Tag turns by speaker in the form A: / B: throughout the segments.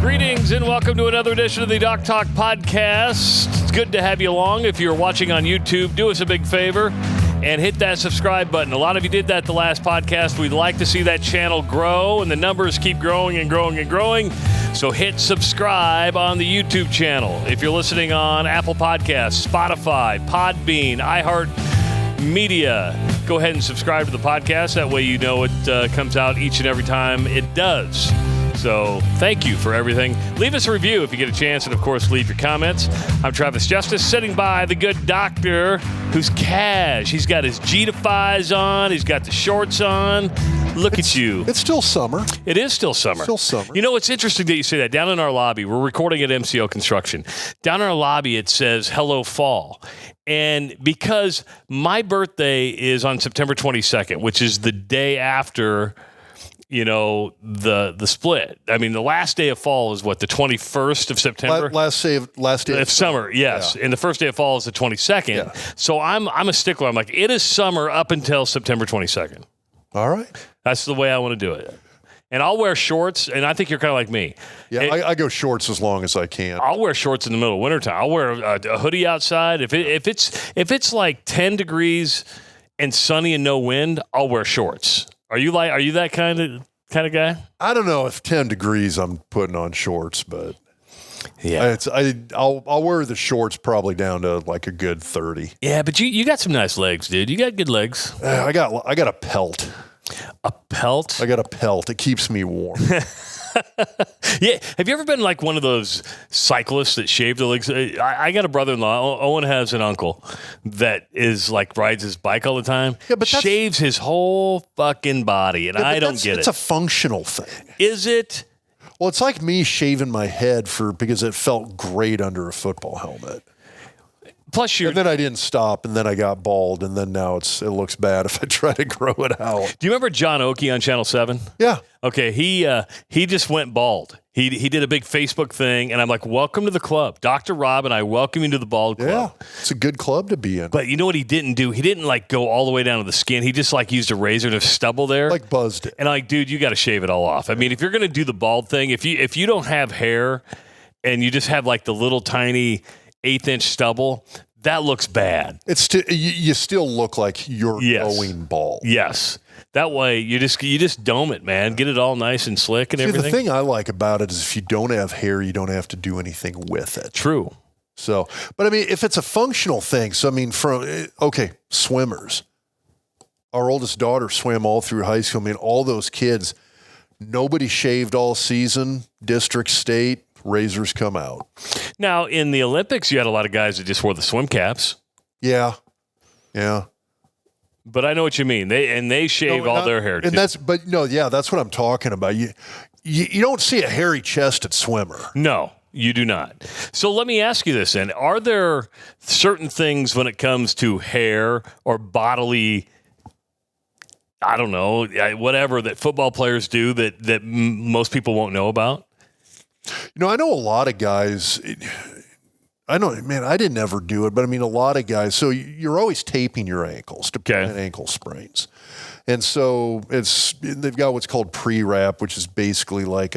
A: Greetings and welcome to another edition of the Doc Talk Podcast. It's good to have you along. If you're watching on YouTube, do us a big favor and hit that subscribe button. A lot of you did that the last podcast. We'd like to see that channel grow, and the numbers keep growing and growing and growing. So hit subscribe on the YouTube channel. If you're listening on Apple Podcasts, Spotify, Podbean, iHeartMedia, go ahead and subscribe to the podcast. That way you know it comes out each and every time it does. So thank you for everything. Leave us a review if you get a chance, and of course, leave your comments. I'm Travis Justice, sitting by the good doctor who's cash. He's got his G-Defies on. He's got the shorts on. Look at you.
B: It's still summer.
A: It is still summer.
B: Still summer.
A: You know, it's interesting that you say that. Down in our lobby, we're recording at MCO Construction. Down in our lobby, it says, Hello Fall. And because my birthday is on September 22nd, which is the day after, you know, the split. I mean, the last day of fall is what, the 21st of September?
B: Last day of
A: summer, yes. Yeah. And the first day of fall is the 22nd. Yeah. So I'm a stickler. I'm like, it is summer up until September 22nd.
B: All right.
A: That's the way I want to do it. And I'll wear shorts, and I think you're kind of like me.
B: Yeah, I go shorts as long as I can.
A: I'll wear shorts in the middle of wintertime. I'll wear a hoodie outside. If it's like 10 degrees and sunny and no wind, I'll wear shorts. Are you that kind of guy?
B: I don't know if 10 degrees I'm putting on shorts, but
A: yeah,
B: I'll wear the shorts probably down to like a good 30.
A: Yeah, but you got some nice legs, dude. You got good legs.
B: I got a pelt.
A: A pelt?
B: I got a pelt. It keeps me warm.
A: Yeah. Have you ever been like one of those cyclists that shave their legs? I got a brother-in-law. Owen has an uncle that is like rides his bike all the time. Yeah, but shaves his whole fucking body, and I don't get it.
B: It's a functional thing.
A: Is it?
B: Well, it's like me shaving my head because it felt great under a football helmet.
A: Plus,
B: and then I didn't stop, and then I got bald, and then now it looks bad if I try to grow it out.
A: Do you remember John Oakey on Channel 7?
B: Yeah.
A: Okay, he just went bald. He did a big Facebook thing, and I'm like, welcome to the club. Dr. Rob and I welcome you to the bald club.
B: Yeah, it's a good club to be in.
A: But you know what he didn't do? He didn't like go all the way down to the skin. He just like used a razor to stubble there.
B: Like buzzed it.
A: And I'm like, dude, you got to shave it all off. I mean, if you're going to do the bald thing, if you don't have hair and you just have like the little tiny 1/8-inch stubble, that looks bad.
B: You still look like you're going bald.
A: Yes. That way, you just dome it, man. Get it all nice and slick and everything.
B: The thing I like about it is if you don't have hair, you don't have to do anything with it.
A: True.
B: So, but I mean, if it's a functional thing, so I mean, swimmers. Our oldest daughter swam all through high school. I mean, all those kids, nobody shaved all season, district, state. Razors come out.
A: Now, in the Olympics, you had a lot of guys that just wore the swim caps.
B: Yeah. Yeah.
A: But I know what you mean. They shave all their hair, too.
B: And that's what I'm talking about. You don't see a hairy chested swimmer.
A: No, you do not. So let me ask you this then. Are there certain things when it comes to hair or bodily, I don't know, whatever that football players do that most people won't know about?
B: You know, I know a lot of guys. I didn't ever do it, but I mean, a lot of guys. So you're always taping your ankles to prevent ankle sprains, and so they've got what's called pre-wrap, which is basically like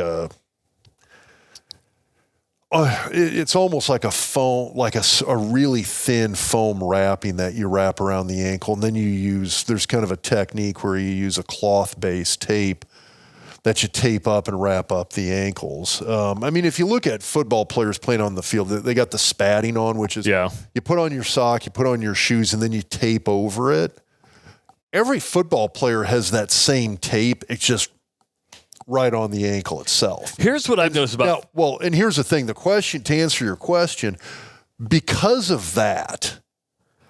B: it's almost like a foam, like a really thin foam wrapping that you wrap around the ankle, and then there's kind of a technique where you use a cloth-based tape that you tape up and wrap up the ankles. I mean, if you look at football players playing on the field, they got the spatting on, which is you put on your sock, you put on your shoes, and then you tape over it. Every football player has that same tape. It's just right on the ankle itself.
A: Here's what I've noticed about.
B: And here's the thing. To answer your question, because of that,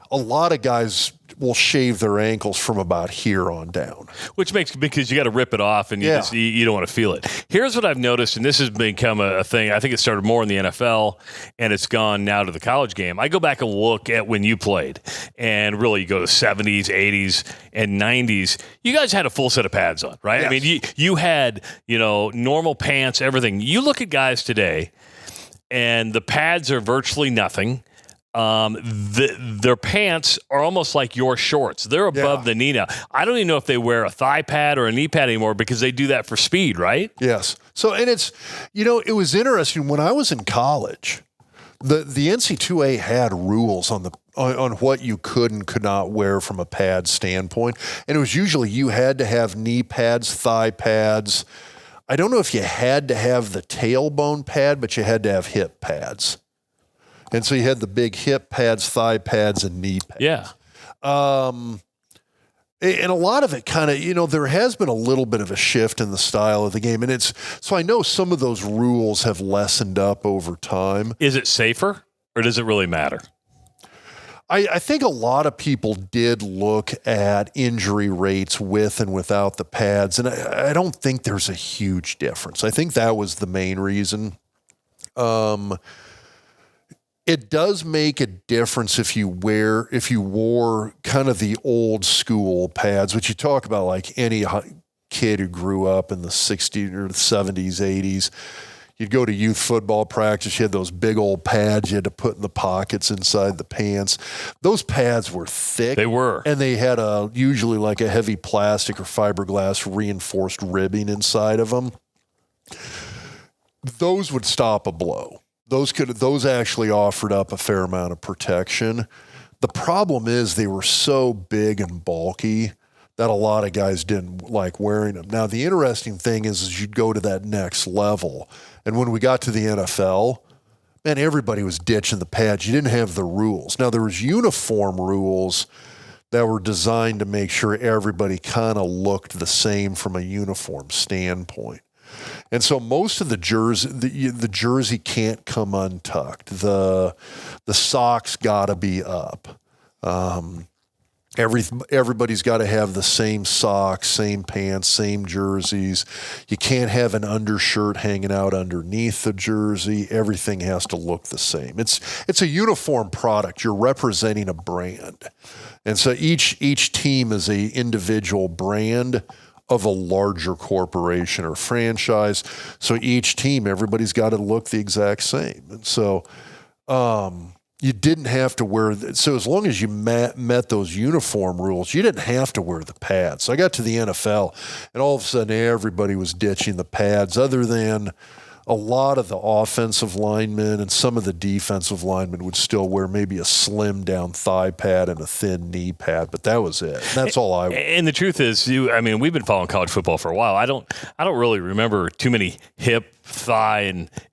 B: a lot of guys will shave their ankles from about here on down.
A: Because you got to rip it off and you don't want to feel it. Here's what I've noticed, and this has become a thing. I think it started more in the NFL, and it's gone now to the college game. I go back and look at when you played, and really you go to 70s, 80s, and 90s. You guys had a full set of pads on, right? Yes. I mean, you had, normal pants, everything. You look at guys today, and the pads are virtually nothing. their pants are almost like your shorts. They're above the knee now. I don't even know if they wear a thigh pad or a knee pad anymore because they do that for speed, right?
B: Yes. So, and it's, it was interesting when I was in college, the NC2A had rules on what you could and could not wear from a pad standpoint. And it was usually you had to have knee pads, thigh pads. I don't know if you had to have the tailbone pad, but you had to have hip pads. And so you had the big hip pads, thigh pads, and knee pads.
A: Yeah.
B: And a lot of it kind of, there has been a little bit of a shift in the style of the game. And so I know some of those rules have lessened up over time.
A: Is it safer or does it really matter?
B: I think a lot of people did look at injury rates with and without the pads. And I don't think there's a huge difference. I think that was the main reason. It does make a difference if you wore kind of the old school pads, which you talk about like any kid who grew up in the 60s or the 70s, 80s. You'd go to youth football practice. You had those big old pads you had to put in the pockets inside the pants. Those pads were thick.
A: They were.
B: And they had usually like a heavy plastic or fiberglass reinforced ribbing inside of them. Those would stop a blow. Those actually offered up a fair amount of protection. The problem is they were so big and bulky that a lot of guys didn't like wearing them. Now, the interesting thing is you'd go to that next level. And when we got to the NFL, man, everybody was ditching the pads. You didn't have the rules. Now, there was uniform rules that were designed to make sure everybody kind of looked the same from a uniform standpoint. And so most of the jersey can't come untucked. The socks got to be up. Everybody's got to have the same socks, same pants, same jerseys. You can't have an undershirt hanging out underneath the jersey. Everything has to look the same. It's a uniform product. You're representing a brand. And so each team is a individual brand of a larger corporation or franchise. So each team, everybody's got to look the exact same. And so you didn't have to wear – so as long as you met those uniform rules, you didn't have to wear the pads. So I got to the NFL, and all of a sudden everybody was ditching the pads other than – a lot of the offensive linemen and some of the defensive linemen would still wear maybe a slim down thigh pad and a thin knee pad, but that was it. And that's all I.
A: And the truth is, we've been following college football for a while. I don't really remember too many hip, thigh,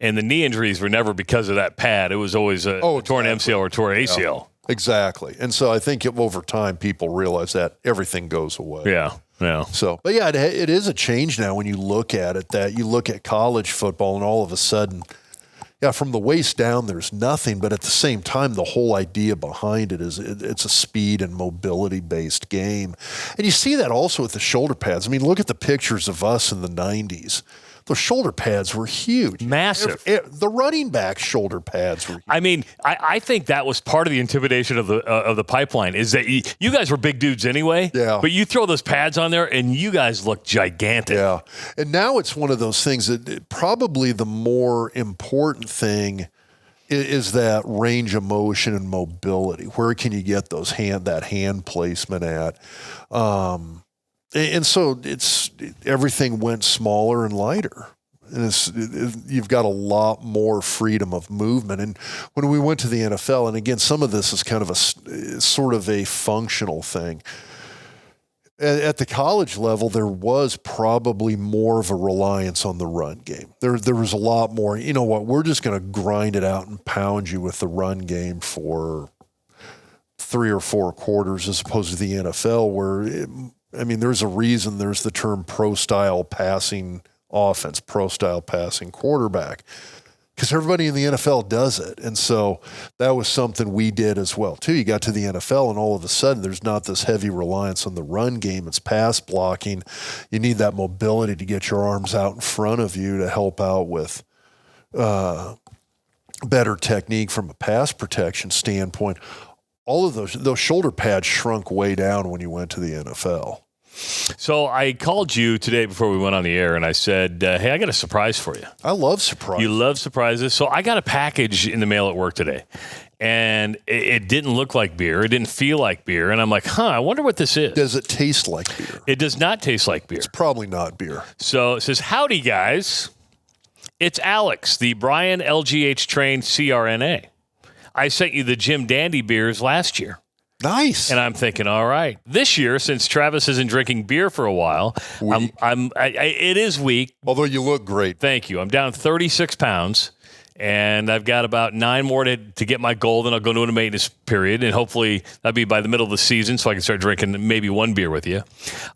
A: and the knee injuries were never because of that pad. It was always a torn MCL or torn ACL.
B: Yeah, exactly. And so I think over time people realize that everything goes away.
A: Yeah. Yeah.
B: So, but yeah, it is a change now when you look at it, that you look at college football and all of a sudden, from the waist down, there's nothing. But at the same time, the whole idea behind it is it's a speed and mobility based game. And you see that also with the shoulder pads. I mean, look at the pictures of us in the 90s. Those shoulder pads were huge.
A: Massive.
B: The running back shoulder pads were huge.
A: I mean, I think that was part of the intimidation of the pipeline is that you guys were big dudes anyway.
B: Yeah.
A: But you throw those pads on there and you guys look gigantic.
B: Yeah. And now it's one of those things that probably the more important thing is that range of motion and mobility. Where can you get that hand placement at? And so everything went smaller and lighter. And you've got a lot more freedom of movement. And when we went to the NFL, and again, some of this is kind of sort of a functional thing. At the college level, there was probably more of a reliance on the run game. There was a lot more, we're just going to grind it out and pound you with the run game for 3 or 4 quarters as opposed to the NFL where there's a reason there's the term pro-style passing offense, pro-style passing quarterback, because everybody in the NFL does it. And so that was something we did as well, too. You got to the NFL, and all of a sudden there's not this heavy reliance on the run game. It's pass blocking. You need that mobility to get your arms out in front of you to help out with better technique from a pass protection standpoint. All of those shoulder pads shrunk way down when you went to the NFL.
A: So I called you today before we went on the air, and I said, hey, I got a surprise for you.
B: I love surprises.
A: You love surprises. So I got a package in the mail at work today. and it didn't look like beer. It didn't feel like beer. And I'm like, I wonder what this is.
B: Does it taste like beer?
A: It does not taste like beer.
B: It's probably not beer.
A: So it says, howdy, guys. It's Alex, the Brian LGH trained CRNA. I sent you the Jim Dandy beers last year.
B: Nice.
A: And I'm thinking, all right, this year, since Travis isn't drinking beer for a while, it is weak.
B: Although you look great.
A: Thank you. I'm down 36 pounds, and I've got about 9 more to get my goal. Then I'll go into a maintenance period, and hopefully that'll be by the middle of the season so I can start drinking maybe one beer with you.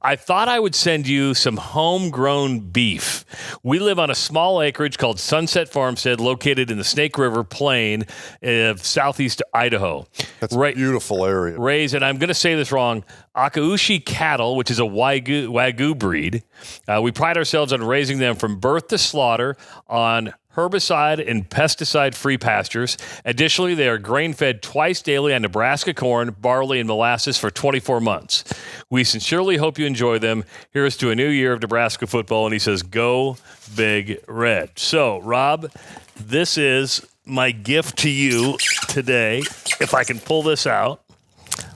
A: I thought I would send you some homegrown beef. We live on a small acreage called Sunset Farmstead, located in the Snake River Plain of southeast Idaho.
B: That's a beautiful area.
A: Raised, and I'm going to say this wrong, Akaushi cattle, which is a Wagyu breed. We pride ourselves on raising them from birth to slaughter on herbicide and pesticide-free pastures. Additionally, they are grain-fed twice daily on Nebraska corn, barley, and molasses for 24 months. We sincerely hope you enjoy them. Here's to a new year of Nebraska football. And he says, go Big Red. So, Rob, this is my gift to you today. If I can pull this out.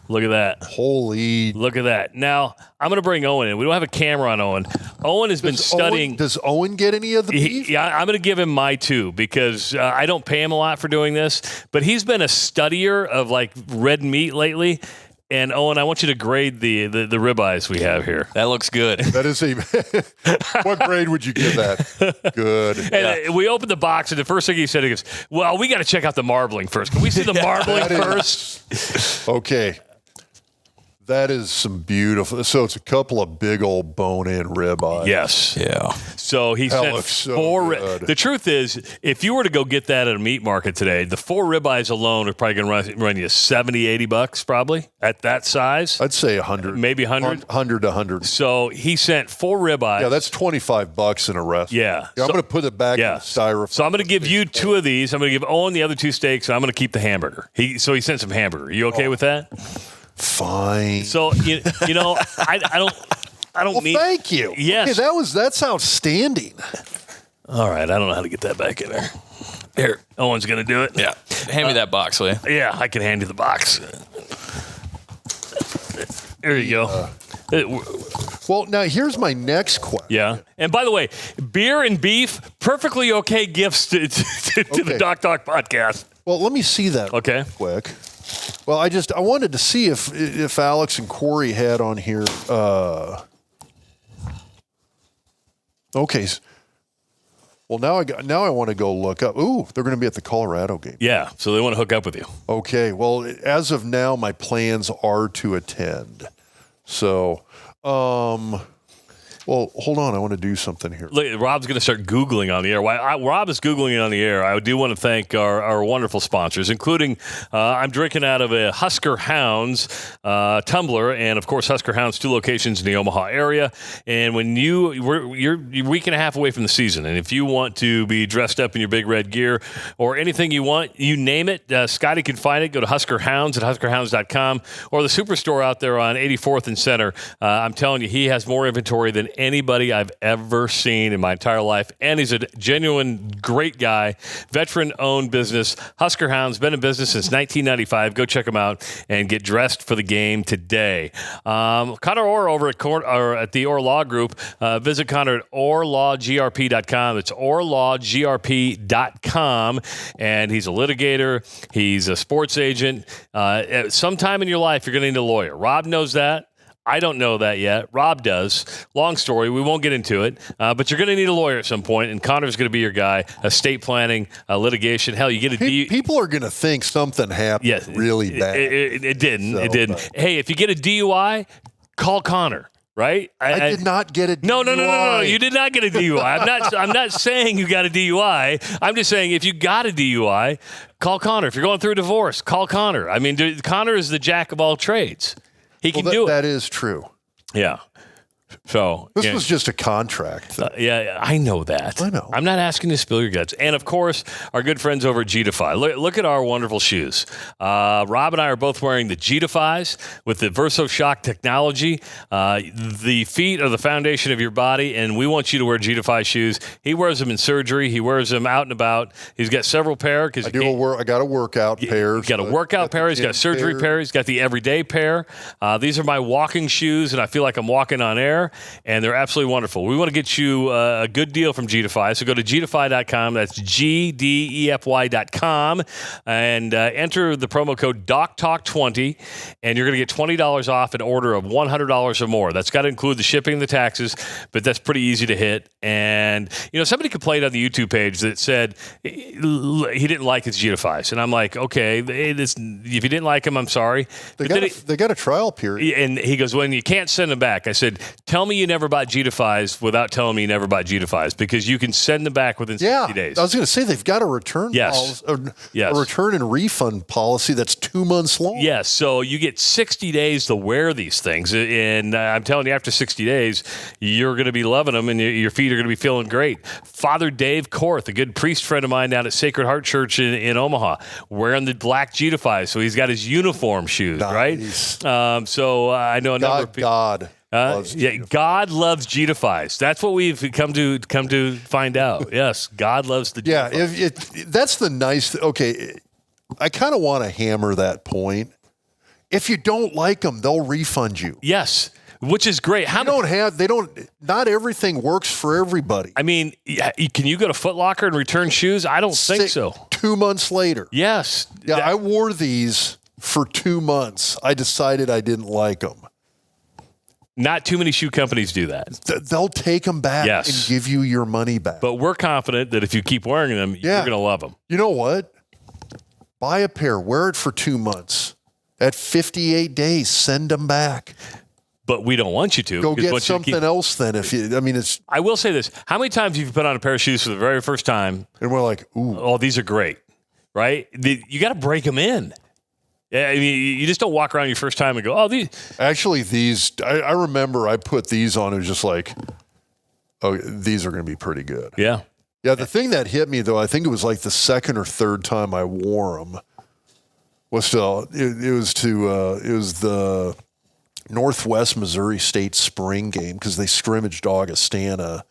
A: Look at that.
B: Holy.
A: Look at that. Now, I'm going to bring Owen in. We don't have a camera on Owen. Owen has been studying.
B: Does Owen get any of the beef?
A: Yeah, I'm going to give him my 2 because I don't pay him a lot for doing this. But he's been a studier of like red meat lately. And Owen, I want you to grade the ribeyes we have here.
C: That looks good.
B: That is what grade would you give that? Good.
A: And we opened the box, and the first thing he said, he goes, well, we got to check out the marbling first. Can we see the marbling first?
B: Okay. That is some beautiful. So it's a couple of big old bone-in ribeyes.
A: Yes.
C: Yeah.
A: So he
B: That
A: sent
B: looks so
A: 4.
B: good.
A: The truth is, if you were to go get that at a meat market today, the 4 ribeyes alone are probably going to run you $70, $80 probably at that size.
B: I'd say 100.
A: Maybe 100?
B: 100 to 100.
A: So he sent 4 ribeyes.
B: Yeah, that's $25 in a restaurant.
A: Yeah.
B: I'm going to put it back in the styrofoam.
A: So I'm going to give you 2 of these. I'm going to give Owen the other 2 steaks, and I'm going to keep the hamburger. So he sent some hamburger. You okay with that?
B: Fine.
A: So you know, I don't
B: Well,
A: mean.
B: thank you.
A: Yes.
B: Okay, that's outstanding.
A: All right, I don't know how to get that back in there. Here, Owen's going to do it.
C: Yeah. Hand me that box, will you?
A: Yeah, I can hand you the box. There you go.
B: Well, now here's my next question.
A: Yeah. And by the way, beer and beef, perfectly okay gifts to the Doc Talk podcast.
B: Well, let me see that real quick. Well, I wanted to see if Alex and Corey had on here. Okay. Well, now I want to go look up. Ooh, they're going to be at the Colorado game.
A: Yeah, so they want to hook up with you.
B: Okay. Well, as of now, my plans are to attend. So, well, hold on. I want to do something here.
A: Look, Rob's going to start Googling on the air. While Rob is Googling it on the air, I do want to thank our wonderful sponsors, including I'm drinking out of a Husker Hounds tumbler, and, of course, Husker Hounds, 2 locations in the Omaha area. And when you're a week and a half away from the season, and if you want to be dressed up in your big red gear or anything you want, you name it, Scotty can find it. Go to Husker Hounds at huskerhounds.com or the Superstore out there on 84th and Center. I'm telling you, he has more inventory than anybody I've ever seen in my entire life. And he's a genuine great guy, veteran-owned business. Husker Hounds, been in business since 1995. Go check them out and get dressed for the game today. Connor Orr over at the Orr Law Group. Visit Connor at orlawgrp.com. It's orlawgrp.com. And he's a litigator. He's a sports agent. Sometime in your life, you're going to need a lawyer. Rob knows that. I don't know that yet. Rob does. Long story. We won't get into it. But you're going to need a lawyer at some point, and Connor's going to be your guy. Estate planning, litigation. Hell, you get a
B: people are going to think something happened really bad.
A: It didn't. It didn't. Hey, if you get a DUI, call Connor. Right?
B: I did not get a DUI.
A: No. You did not get a DUI. I'm not saying you got a DUI. I'm just saying if you got a DUI, call Connor. If you're going through a divorce, call Connor. I mean, Connor is the jack of all trades. He can do it.
B: That is true.
A: Yeah. So
B: this was just a contract thing.
A: Yeah, I know that.
B: I know.
A: I'm not asking you to spill your guts. And of course, our good friends over at G-Defy. Look at our wonderful shoes. Rob and I are both wearing the G-Defys with the VersoShock technology. The feet are the foundation of your body, and we want you to wear G-Defy shoes. He wears them in surgery. He wears them out and about. He's got several pair.
B: I got a workout pair.
A: He's got a workout pair. He's got a surgery pair. He's got the everyday pair. These are my walking shoes, and I feel like I'm walking on air. And they're absolutely wonderful. We want to get you a good deal from G-Defy. So go to gdefy.com. That's GDEFY.com. And enter the promo code DocTalk20. And you're going to get $20 off an order of $100 or more. That's got to include the shipping and the taxes, but that's pretty easy to hit. And, somebody complained on the YouTube page that said he didn't like his G-Defys. And I'm like, okay, if you didn't like them, I'm sorry.
B: They got a trial period.
A: And he goes, well, you can't send them back. I said, tell me you never bought G-Defys without telling me you never bought G-Defys, because you can send them back within 60 days.
B: I was going to say they've got a return policy, a return and refund policy that's 2 months long.
A: Yes, so you get 60 days to wear these things, and I'm telling you, after 60 days, you're going to be loving them, and your feet are going to be feeling great. Father Dave Korth, a good priest friend of mine down at Sacred Heart Church in Omaha, wearing the black G-Defys, so he's got his uniform shoes,
B: nice.
A: Right? So I know a number of people. God loves G-Defys. That's what we've come to find out. Yes, God loves the G-Defys.
B: That's the nice. Okay, I kind of want to hammer that point. If you don't like them, they'll refund you.
A: Yes, which is great.
B: Not everything works for everybody.
A: I mean, can you go to Foot Locker and return shoes? I don't think so.
B: 2 months later.
A: Yes.
B: Yeah, I wore these for 2 months. I decided I didn't like them.
A: Not too many shoe companies do that.
B: They'll take them back and give you your money back.
A: But we're confident that if you keep wearing them, you're going to love them.
B: You know what? Buy a pair, wear it for 2 months. At 58 days, send them back.
A: But we don't want you to.
B: Go get something else then.
A: I will say this. How many times have you put on a pair of shoes for the very first time?
B: And we're like, ooh.
A: Oh, these are great, right? You got to break them in. Yeah, I mean, you just don't walk around your first time and go, oh, these.
B: Actually, I remember I put these on. It was just like, oh, these are going to be pretty good.
A: Yeah.
B: Yeah, the thing that hit me, though, I think it was like the second or third time I wore them, was it was the Northwest Missouri State spring game, because they scrimmaged Augustana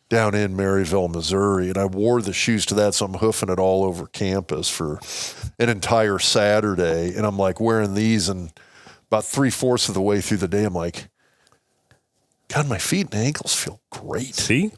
B: down in Maryville, Missouri, and I wore the shoes to that, so I'm hoofing it all over campus for an entire Saturday, and I'm like wearing these, and about 3/4 of the way through the day, I'm like, God, my feet and ankles feel great.
A: See?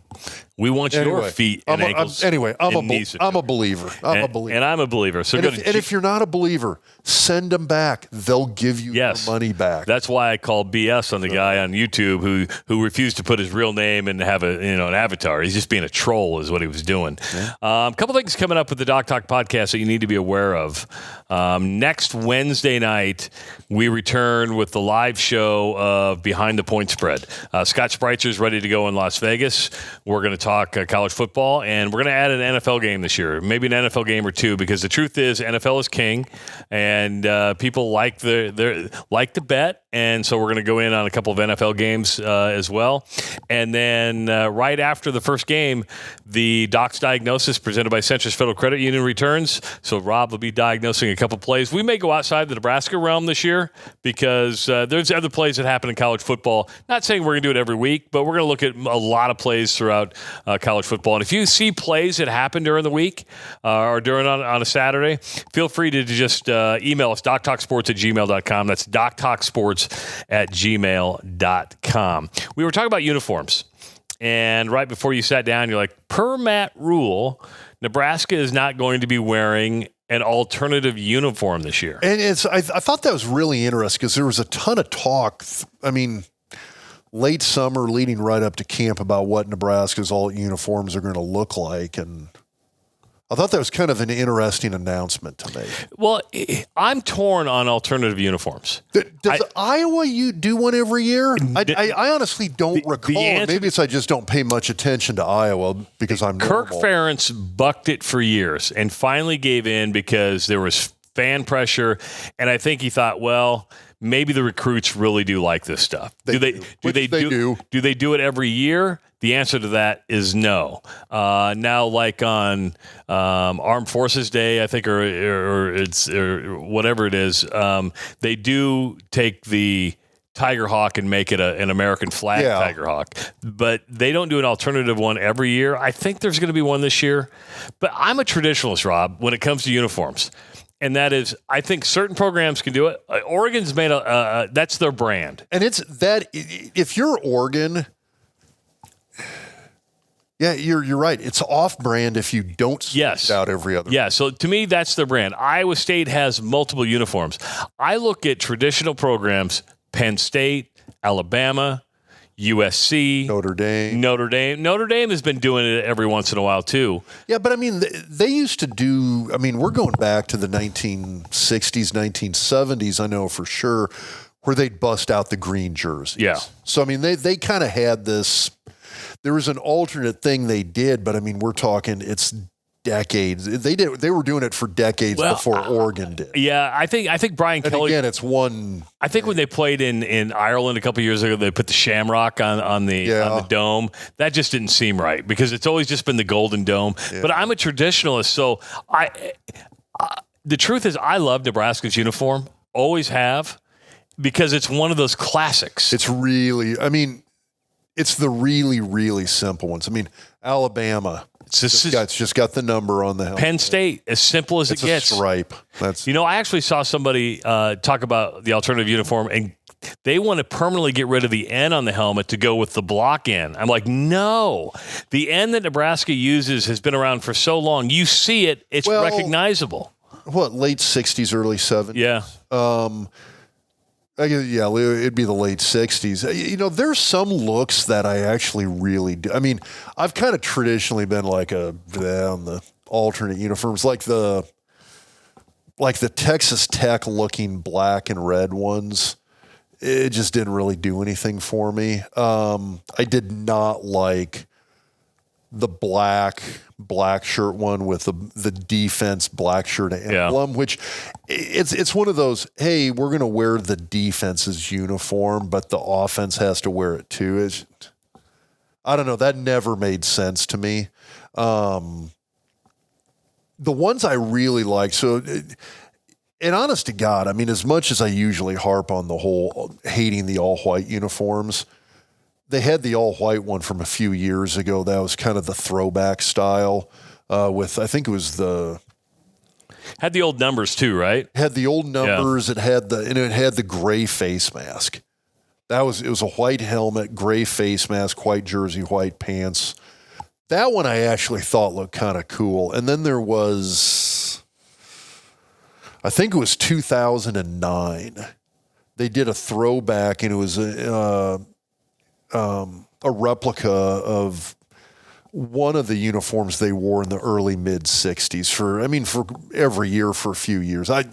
A: We want your feet and ankles.
B: I'm a believer. I'm a believer.
A: And I'm a believer. So
B: if you're not a believer, send them back. They'll give you your money back.
A: That's why I called BS on the guy on YouTube who refused to put his real name and have an avatar. He's just being a troll is what he was doing. Yeah. A couple things coming up with the Doc Talk podcast that you need to be aware of. Next Wednesday night, we return with the live show of Behind the Point Spread. Scott Spritzer's ready to go in Las Vegas. We're going to talk college football, and we're going to add an NFL game this year, maybe an NFL game or two, because the truth is NFL is king, and people like to bet, and so we're going to go in on a couple of NFL games as well. And then right after the first game, the Doc's Diagnosis presented by Centris Federal Credit Union returns. So Rob will be diagnosing a couple plays. We may go outside the Nebraska realm this year because there's other plays that happen in college football. Not saying we're going to do it every week, but we're going to look at a lot of plays throughout college football. And if you see plays that happen during the week or during on a Saturday, feel free to just email us, doctalksports@gmail.com. That's doctalksports@gmail.com. We were talking about uniforms. And right before you sat down, you're like, per Matt Rule, Nebraska is not going to be wearing an alternative uniform this year.
B: And I thought that was really interesting because there was a ton of talk. I mean, late summer leading right up to camp about what Nebraska's all uniforms are going to look like. And I thought that was kind of an interesting announcement to make.
A: Well, I'm torn on alternative uniforms.
B: Does Iowa do one every year? I honestly don't recall. Maybe it's I just don't pay much attention to Iowa because I'm
A: Kirk
B: normal.
A: Ferentz bucked it for years and finally gave in because there was fan pressure. And I think he thought, well, maybe the recruits really do like this stuff. Do they do it every year? The answer to that is no. Now, like on Armed Forces Day, I think, or whatever it is, they do take the Tiger Hawk and make it an American flag Tiger Hawk. But they don't do an alternative one every year. I think there's going to be one this year. But I'm a traditionalist, Rob, when it comes to uniforms. And that is, I think certain programs can do it. Oregon's made that's their brand.
B: And it's that, if you're Oregon, yeah, you're right. It's off-brand if you don't switch it out every other.
A: Yeah, so to me, that's their brand. Iowa State has multiple uniforms. I look at traditional programs, Penn State, Alabama, USC,
B: Notre Dame.
A: Notre Dame has been doing it every once in a while, too.
B: Yeah, but I mean, they used to do, I mean, we're going back to the 1960s, 1970s, I know for sure, where they'd bust out the green jerseys.
A: Yeah.
B: So, I mean, they kind of had this, there was an alternate thing they did, but I mean, we're talking, it's decades. They were doing it for decades before Oregon did.
A: Yeah, I think Brian
B: and
A: Kelly.
B: Again, it's one.
A: I think when they played in Ireland a couple years ago, they put the shamrock on the dome. That just didn't seem right because it's always just been the golden dome. Yeah. But I'm a traditionalist, so the truth is I love Nebraska's uniform. Always have, because it's one of those classics.
B: It's really, I mean, it's the really, really simple ones. I mean, Alabama. It's just got the number on the helmet.
A: Penn State, as simple as it gets.
B: It's a stripe.
A: I actually saw somebody talk about the alternative uniform, and they want to permanently get rid of the N on the helmet to go with the block N. I'm like, no. The N that Nebraska uses has been around for so long. You see it. It's recognizable.
B: What, late 60s, early 70s?
A: Yeah.
B: It'd be the late 60s. There's some looks that I actually really do. I mean, I've kind of traditionally been like on the alternate uniforms, like the Texas Tech looking black and red ones. It just didn't really do anything for me. I did not like the black shirt one with the defense black shirt emblem, which it's one of those, hey, we're going to wear the defense's uniform, but the offense has to wear it too. I don't know. That never made sense to me. The ones I really like, and honest to God, I mean, as much as I usually harp on the whole hating the all-white uniforms, they had the all-white one from a few years ago. That was kind of the throwback style with, I think it was
A: had the old numbers too, right?
B: Had the old numbers. Yeah. It had the gray face mask. It was a white helmet, gray face mask, white jersey, white pants. That one I actually thought looked kind of cool. And then there was, I think it was 2009. They did a throwback, and it was a replica of one of the uniforms they wore in the early mid 60s for every year for a few years. I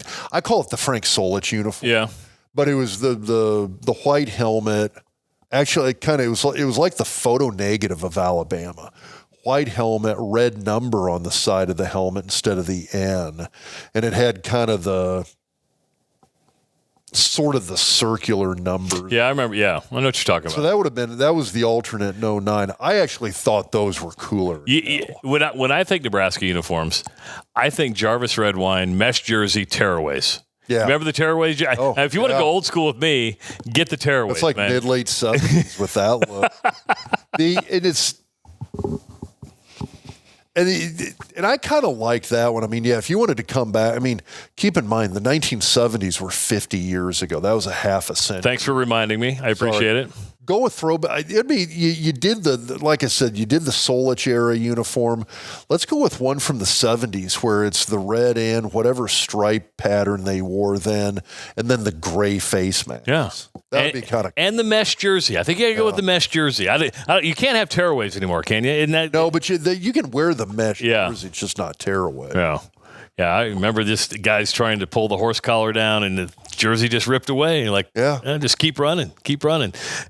B: call it the Frank Solich uniform.
A: Yeah.
B: But it was the white helmet. Actually, it was like the photo negative of Alabama. White helmet, red number on the side of the helmet instead of the N. And it had kind of the circular numbers.
A: Yeah, I remember. Yeah, I know what you're talking about.
B: So that was the alternate in 09. I actually thought those were cooler.
A: When I think Nebraska uniforms, I think Jarvis Red Wine, mesh jersey, tearaways.
B: Yeah.
A: Remember the tearaways? If you want to go old school with me, get the tearaways.
B: It's like mid-late 70s with that look. And I kind of like that one. I mean, if you wanted to come back, I mean, keep in mind the 1970s were 50 years ago. That was a half a century.
A: Thanks for reminding me. I appreciate it.
B: Go with throwback. It'd be you did like I said, you did the Solich era uniform. Let's go with one from the 70s where it's the red and whatever stripe pattern they wore then, and then the gray face mask.
A: Yeah.
B: That'd be kind of cool.
A: And the mesh jersey. I think you got to go with the mesh jersey. You can't have tearaways anymore, can you? Isn't that,
B: no, but you can wear the mesh jersey. It's just not tearaway.
A: Yeah. Yeah, I remember this guy's trying to pull the horse collar down, and the jersey just ripped away. You're like, just keep running.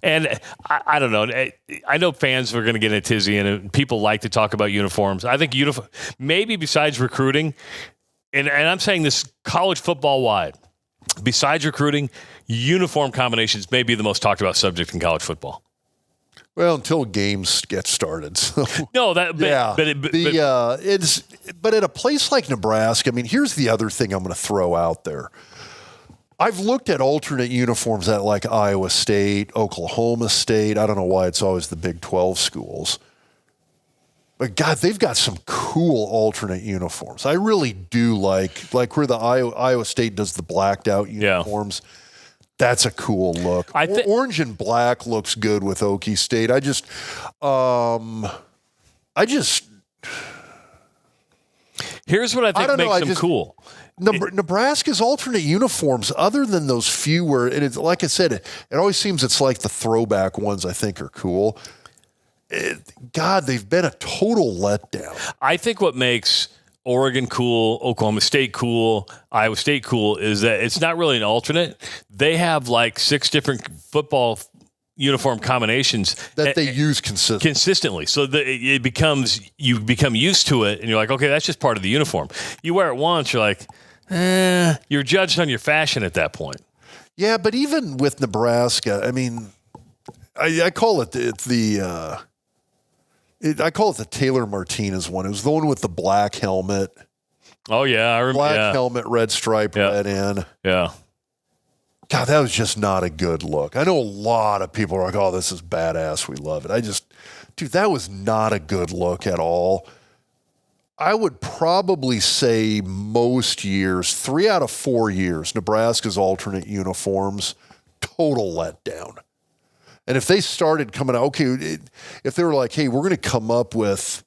A: And I don't know. I know fans are going to get in a tizzy, and people like to talk about uniforms. I think maybe besides recruiting, and I'm saying this college football wide, besides recruiting, uniform combinations may be the most talked about subject in college football.
B: Well, until games get started. So.
A: No, that
B: But at a place like Nebraska, I mean, here's the other thing I'm going to throw out there. I've looked at alternate uniforms at like Iowa State, Oklahoma State. I don't know why it's always the Big 12 schools. But God, they've got some cool alternate uniforms. I really do like where the Iowa State does the blacked out uniforms. Yeah. That's a cool look. Orange and black looks good with Okie State.
A: Here's what I think makes them cool.
B: Nebraska's alternate uniforms, other than those few where it's like I said, it always seems it's like the throwback ones I think are cool. God, they've been a total letdown.
A: I think what makes Oregon cool, Oklahoma State cool, Iowa State cool is that it's not really an alternate. They have like 6 different football uniform combinations
B: that they use consistently.
A: So you become used to it, and you're like, okay, that's just part of the uniform. You wear it once, you're like, you're judged on your fashion at that point.
B: Yeah, but even with Nebraska, I mean, I call it I call it the Taylor Martinez one. It was the one with the black helmet.
A: Oh, yeah. I remember.
B: Black helmet, red stripe, red in.
A: Yeah.
B: God, that was just not a good look. I know a lot of people are like, oh, this is badass. We love it. Dude, that was not a good look at all. I would probably say most years, 3 out of 4 years, Nebraska's alternate uniforms, total letdown. And if they started coming out, if they were like, hey, we're going to come up with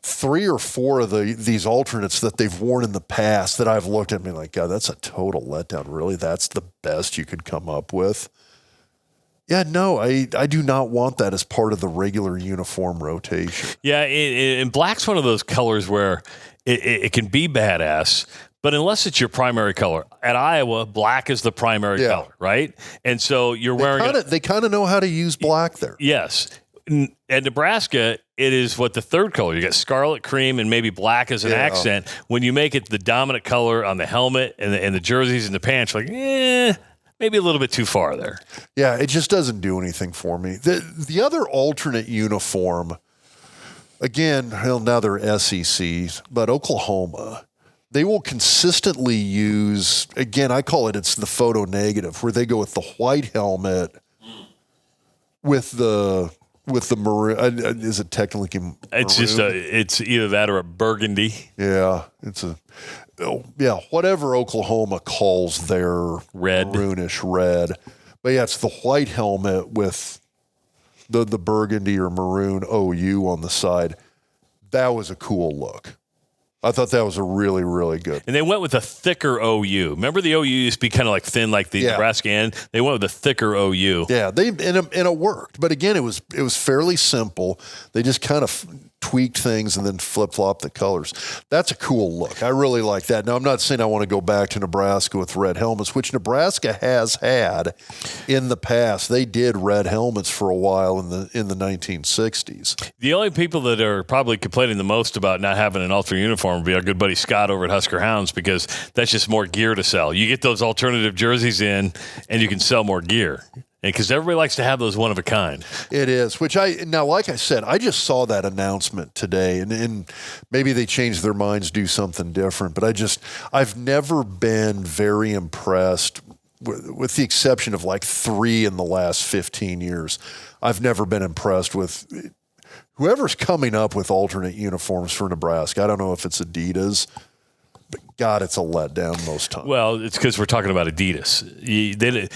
B: 3 or 4 of these alternates that they've worn in the past that I've looked at and been like, God, that's a total letdown. Really? That's the best you could come up with? Yeah, no, I do not want that as part of the regular uniform rotation.
A: Yeah, and black's one of those colors where it can be badass, but unless it's your primary color. At Iowa, black is the primary color, right? And so you're
B: they kind of know how to use black there.
A: Yes. At Nebraska, it is the third color. You got scarlet, cream, and maybe black as an accent. When you make it the dominant color on the helmet and the jerseys and the pants, you're like, maybe a little bit too far there.
B: Yeah, it just doesn't do anything for me. The other alternate uniform, again, now they're SEC, but Oklahoma, they will consistently use, again, I call it's the photo negative, where they go with the white helmet with the maroon. Is it technically maroon?
A: It's either that or a burgundy.
B: Yeah, whatever Oklahoma calls their maroonish red. But yeah, it's the white helmet with the burgundy or maroon OU on the side. That was a cool look. I thought that was a really, really good.
A: And they went with a thicker OU. Remember the OU used to be kind of like thin, like the Nebraska end? They went with a thicker OU.
B: Yeah, and it worked. But again, it was fairly simple. They just kind of tweaked things and then flip-flopped the colors. That's a cool look. I really like that. Now, I'm not saying I want to go back to Nebraska with red helmets, which Nebraska has had in the past. They did red helmets for a while in the 1960s.
A: The only people that are probably complaining the most about not having an alternate uniform would be our good buddy Scott over at Husker Hounds, because that's just more gear to sell. You get those alternative jerseys in, and you can sell more gear. Because everybody likes to have those one of a kind.
B: It is, like I said, I just saw that announcement today, and maybe they changed their minds, do something different. But I've never been very impressed, with the exception of like 3 in the last 15 years. I've never been impressed with whoever's coming up with alternate uniforms for Nebraska. I don't know if it's Adidas. God, it's a letdown most times.
A: Well, it's because we're talking about Adidas.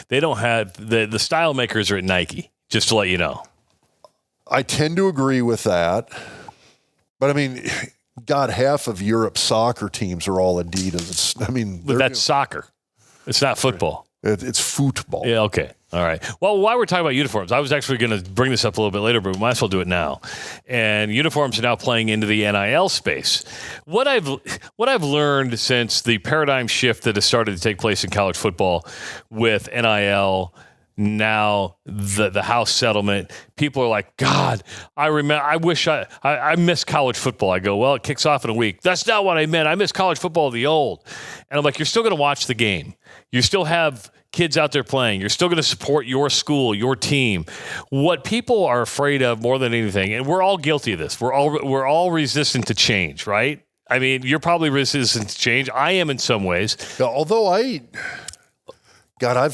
A: They don't have the style makers are at Nike. Just to let you know,
B: I tend to agree with that. But I mean, God, half of Europe's soccer teams are all Adidas.
A: But that's soccer. It's not football.
B: It's football.
A: Yeah. Okay. All right. Well, while we're talking about uniforms, I was actually going to bring this up a little bit later, but we might as well do it now. And uniforms are now playing into the NIL space. What I've learned since the paradigm shift that has started to take place in college football with NIL, now the House settlement, people are like, God, I wish I miss college football. I go, well, it kicks off in a week. That's not what I meant. I miss college football of the old. And I'm like, you're still going to watch the game. You still have kids out there playing. You're still going to support your school, your team. What people are afraid of more than anything, and we're all guilty of this. We're all resistant to change, right? I mean, you're probably resistant to change. I am in some ways.
B: Yeah, although I've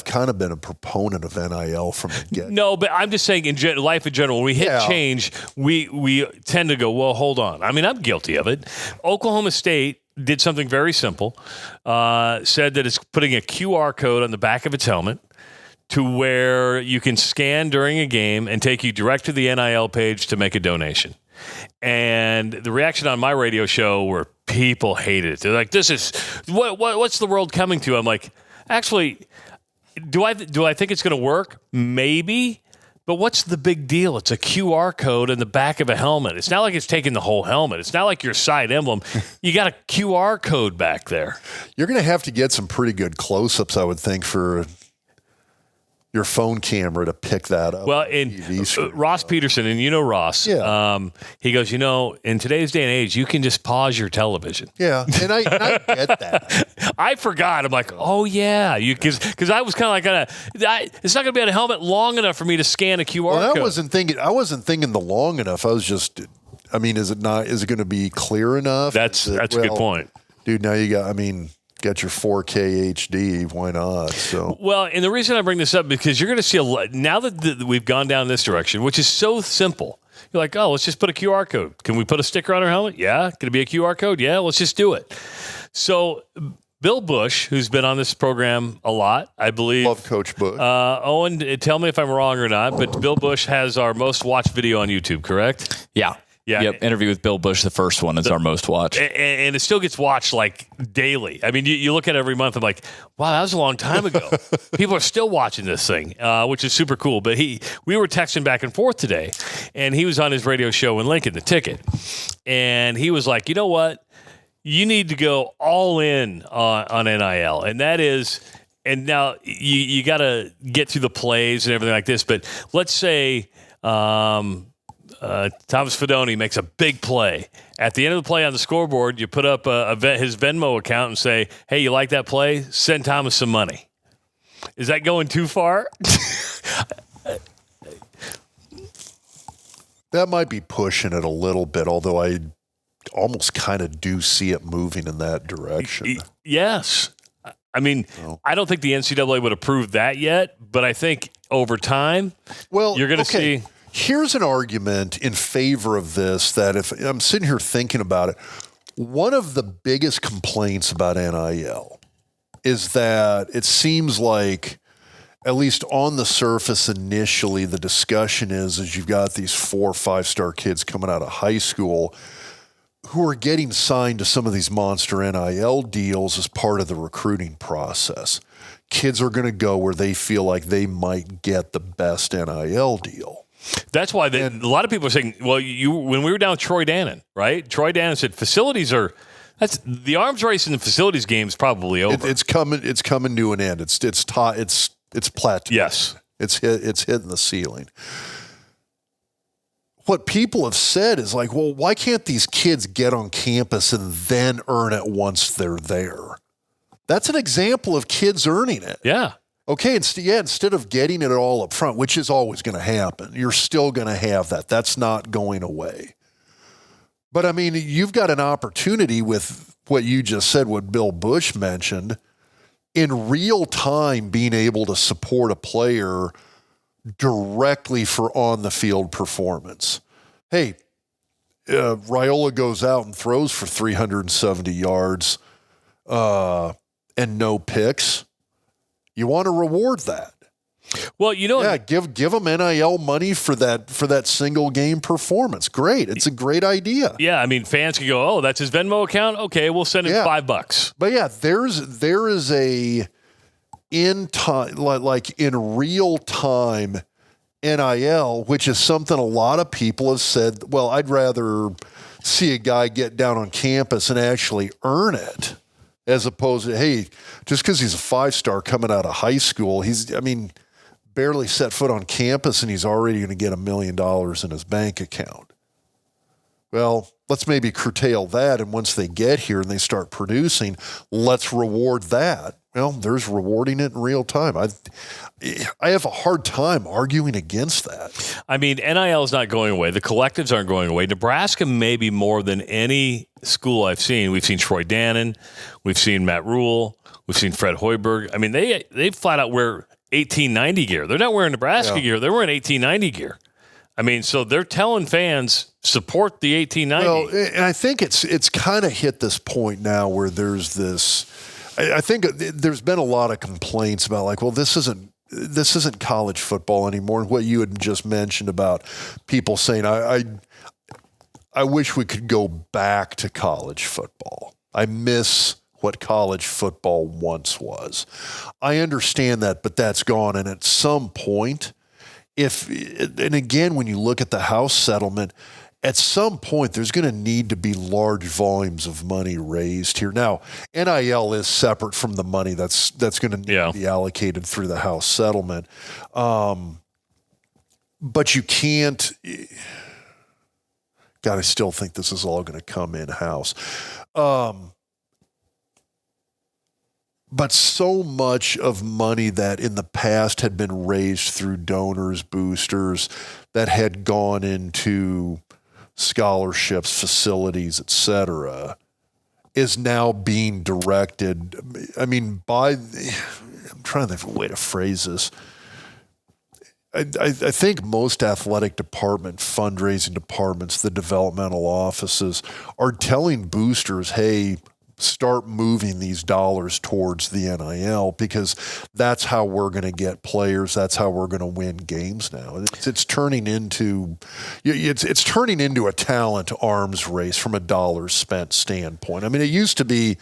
B: kind of been a proponent of NIL from the get.
A: No, but I'm just saying in life in general, when we hit change, we tend to go, well, hold on. I mean, I'm guilty of it. Oklahoma State did something very simple, said that it's putting a QR code on the back of its helmet to where you can scan during a game and take you direct to the NIL page to make a donation. And the reaction on my radio show where people hated it. They're like, this is, what's the world coming to? I'm like, actually, do I think it's going to work? Maybe. But what's the big deal? It's a QR code in the back of a helmet. It's not like it's taking the whole helmet. It's not like your side emblem. You got a QR code back there.
B: You're going to have to get some pretty good close-ups, I would think, for your phone camera to pick that up.
A: Well, Ross Peterson, and you know Ross, he goes, in today's day and age, you can just pause your television.
B: Yeah, and I get that.
A: I forgot. I'm like, oh, yeah. Because I was kind of it's not going to be on a helmet long enough for me to scan a QR code.
B: I wasn't thinking the long enough. I was just, I mean, is it going to be clear enough?
A: That's a good point.
B: Dude, now you got your 4K HD. Why not? So
A: well, and the reason I bring this up because you're going to see now that we've gone down this direction, which is so simple. You're like, oh, let's just put a QR code. Can we put a sticker on our helmet? Yeah. Can it be a QR code? Yeah. Let's just do it. So Bill Bush, who's been on this program a lot, I believe.
B: Love Coach Bush.
A: Owen, tell me if I'm wrong or not, but Bill Bush has our most watched video on YouTube, correct?
C: Yeah.
A: Yeah.
C: Yep. Interview with Bill Bush, the first one, is our most watched.
A: And it still gets watched like daily. I mean, you look at it every month. I'm like, wow, that was a long time ago. People are still watching this thing, which is super cool. But we were texting back and forth today, and he was on his radio show in Lincoln, The Ticket. And he was like, you know what? You need to go all in on NIL. And that is, and now you got to get through the plays and everything like this. But let's say, Thomas Fedoni makes a big play. At the end of the play on the scoreboard, you put up his Venmo account and say, hey, you like that play? Send Thomas some money. Is that going too far?
B: That might be pushing it a little bit, although I almost kind of do see it moving in that direction.
A: Yes. I mean, I don't think the NCAA would approve that yet, but I think over time, you're going to see.
B: Here's an argument in favor of this that if I'm sitting here thinking about it, one of the biggest complaints about NIL is that it seems like, at least on the surface initially, the discussion is you've got these 4 or 5-star kids coming out of high school who are getting signed to some of these monster NIL deals as part of the recruiting process. Kids are going to go where they feel like they might get the best NIL deal.
A: That's why a lot of people are saying, well, when we were down with Troy Dannon, right? Troy Dannon said that's the arms race in the facilities game is probably over.
B: It's coming to an end. It's plateaued.
A: Yes.
B: It's hitting the ceiling. What people have said is like, well, why can't these kids get on campus and then earn it once they're there? That's an example of kids earning it.
A: Yeah.
B: Okay, instead of getting it all up front, which is always going to happen, you're still going to have that. That's not going away. But, I mean, you've got an opportunity with what you just said, what Bill Bush mentioned, in real time being able to support a player directly for on-the-field performance. Hey, Raiola goes out and throws for 370 yards and no picks. You want to reward that.
A: Well,
B: give them NIL money for that single game performance. Great. It's a great idea.
A: Yeah, I mean, fans can go, oh, that's his Venmo account? Okay, we'll send him $5.
B: But yeah, there is a in time, like in real time NIL, which is something a lot of people have said, well, I'd rather see a guy get down on campus and actually earn it, as opposed to, hey, just because he's a 5-star coming out of high school, barely set foot on campus and he's already going to get $1 million in his bank account. Well, let's maybe curtail that, and once they get here and they start producing, let's reward that. well, there's rewarding it in real time. I have a hard time arguing against that.
A: I mean, NIL is not going away. The collectives aren't going away. Nebraska, maybe more than any school I've seen. We've seen Troy Dannon. We've seen Matt Rule. We've seen Fred Hoiberg. I mean, they flat out wear 1890 gear. They're not wearing Nebraska gear. They're wearing 1890 gear. I mean, so they're telling fans, support the 1890.
B: Well, and I think it's kind of hit this point now where there's this. I think there's been a lot of complaints about like, well, this isn't college football anymore. And what you had just mentioned about people saying, I wish we could go back to college football. I miss what college football once was. I understand that, but that's gone. And at some point, and again, when you look at the House settlement, at some point there's going to need to be large volumes of money raised here. Now, NIL is separate from the money that's going to need to be allocated through the House settlement. But you can't. God, I still think this is all going to come in-house. But so much of money that in the past had been raised through donors, boosters, that had gone into scholarships, facilities, et cetera, is now being directed. I mean, I'm trying to think of a way to phrase this. I think most athletic department, fundraising departments, the developmental offices are telling boosters, hey, start moving these dollars towards the NIL because that's how we're going to get players. That's how we're going to win games now. It's turning into a talent arms race from a dollars spent standpoint. I mean, it used to be.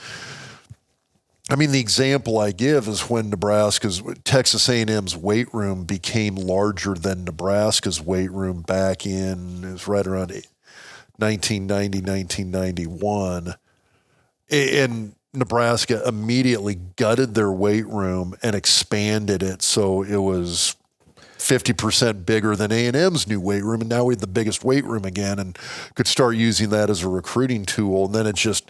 B: I mean, the example I give is when Texas A&M's weight room became larger than Nebraska's weight room back in, it was right around 1990, 1991. And Nebraska immediately gutted their weight room and expanded it so it was 50% bigger than A&M's new weight room, and now we had the biggest weight room again and could start using that as a recruiting tool. And then it's just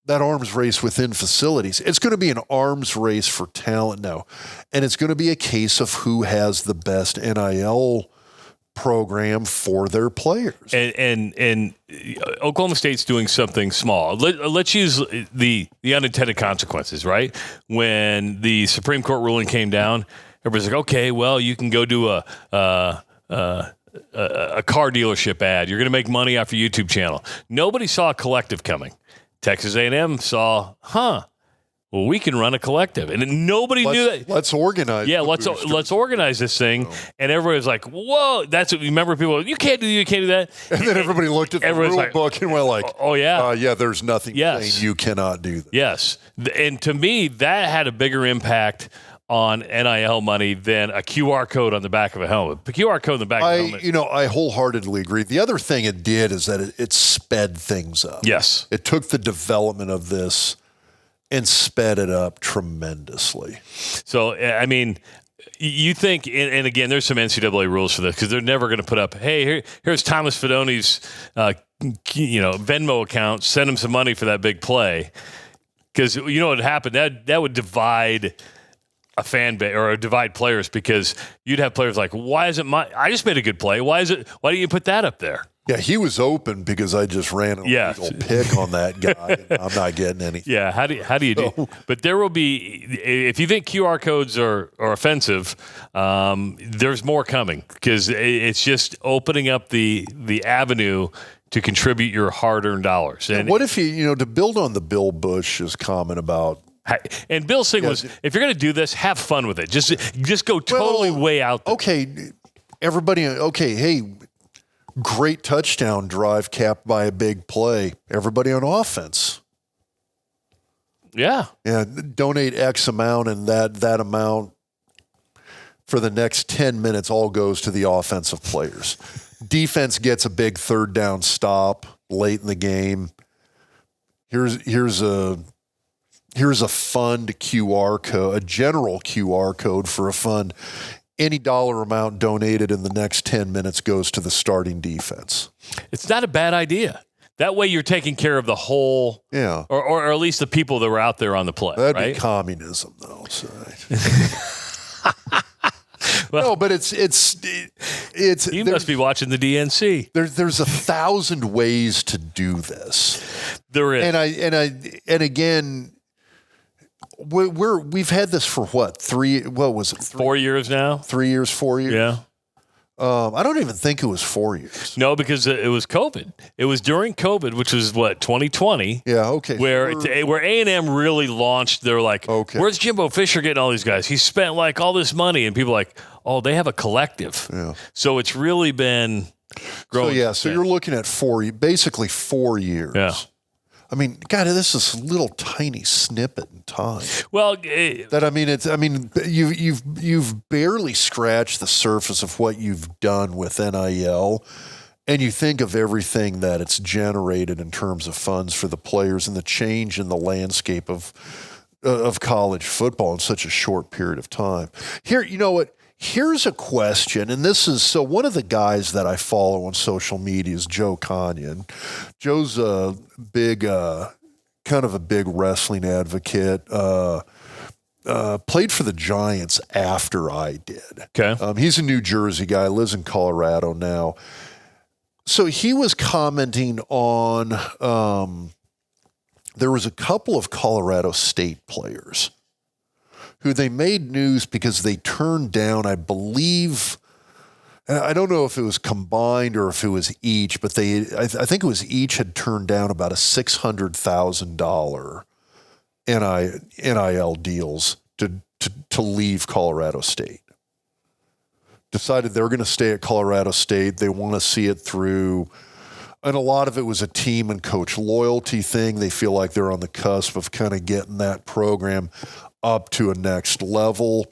B: that arms race within facilities. It's going to be an arms race for talent now, and it's going to be a case of who has the best NIL program for their players.
A: And Oklahoma State's doing something small. Let's use the unintended consequences, right? When the Supreme Court ruling came down, everybody's like, okay, well, you can go do a car dealership ad. You're going to make money off your YouTube channel. Nobody saw a collective coming. Texas A&M saw, well, we can run a collective, and nobody knew that.
B: Let's organize.
A: Yeah, let's organize this thing, and everybody was like, "Whoa!" That's what. Remember, people, you can't do that.
B: And then everybody looked at the rule book and went like,
A: "Oh yeah,
B: yeah." There's nothing saying you cannot do that.
A: Yes, and to me, that had a bigger impact on NIL money than a QR code on the back of a helmet. The QR code on the back of a helmet.
B: I wholeheartely agree. The other thing it did is that it sped things up.
A: Yes.
B: It took the development of this and sped it up tremendously.
A: So, I mean, you think, and again, there's some NCAA rules for this because they're never going to put up, hey, here's Thomas Fidoni's, Venmo account. Send him some money for that big play. Because you know what would happen? That would divide a fan base or divide players because you'd have players like, why isn't I just made a good play. Why didn't you put that up there?
B: Yeah, he was open because I just ran a legal pick on that guy. I'm not getting anything.
A: Yeah, how do you do? But there will be, if you think QR codes are offensive, there's more coming because it's just opening up the avenue to contribute your hard-earned dollars.
B: And what if to build on the Bill Bush's comment about.
A: And Bill's thing was, if you're going to do this, have fun with it. Just go totally way out there.
B: Okay, everybody. Okay, hey, great touchdown drive capped by a big play. Everybody on offense.
A: Yeah.
B: Yeah. Donate X amount, and that amount for the next 10 minutes all goes to the offensive players. Defense gets a big third down stop late in the game. Here's a fund QR code, a general QR code for a fund. Any dollar amount donated in the next 10 minutes goes to the starting defense.
A: It's not a bad idea. That way you're taking care of the whole, or at least the people that were out there on the play.
B: That'd
A: right?
B: be communism, though. So.
A: Well,
B: no, but it's.
A: You must be watching the DNC.
B: There's 1,000 ways to do this.
A: There is,
B: and again, we've had this for what 3? What was it?
A: 4 years now.
B: 3 years, 4 years.
A: Yeah.
B: I don't even think it was 4 years.
A: No, because it was COVID. It was during COVID, which was what 2020.
B: Yeah. Okay.
A: Where A&M really launched. They're like,
B: okay,
A: where's Jimbo Fisher getting all these guys? He spent like all this money, and people are like, oh, they have a collective.
B: Yeah.
A: So it's really been growing.
B: So you're looking at basically 4 years.
A: Yeah.
B: I mean, God, this is a little tiny snippet in time.
A: Well,
B: you've barely scratched the surface of what you've done with NIL, and you think of everything that it's generated in terms of funds for the players and the change in the landscape of college football in such a short period of time. Here, you know what? Here's a question, and this is so one of the guys that I follow on social media is Joe Kanyon. Joe's a big, kind of a big wrestling advocate. Played for the Giants after I did.
A: Okay.
B: He's a New Jersey guy, lives in Colorado now. So he was commenting on there was a couple of Colorado State players who they made news because they turned down, I believe, I don't know if it was combined or if it was each, but I think it was each had turned down about a $600,000 NIL deals to leave Colorado State. Decided they were going to stay at Colorado State. They want to see it through. And a lot of it was a team and coach loyalty thing. They feel like they're on the cusp of kind of getting that program up to a next level.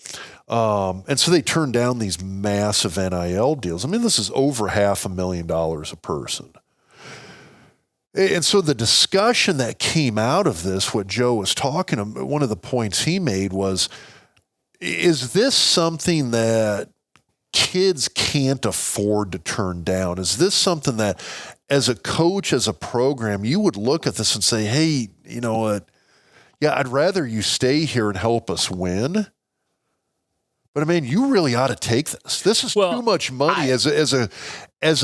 B: And so they turned down these massive NIL deals. I mean, this is over $500,000 a person. And so the discussion that came out of this, what Joe was talking about, one of the points he made was, is this something that kids can't afford to turn down? Is this something that, as a coach, as a program, you would look at this and say, hey, you know what? Yeah, I'd rather you stay here and help us win. But I mean, you really ought to take this. This is too much money as a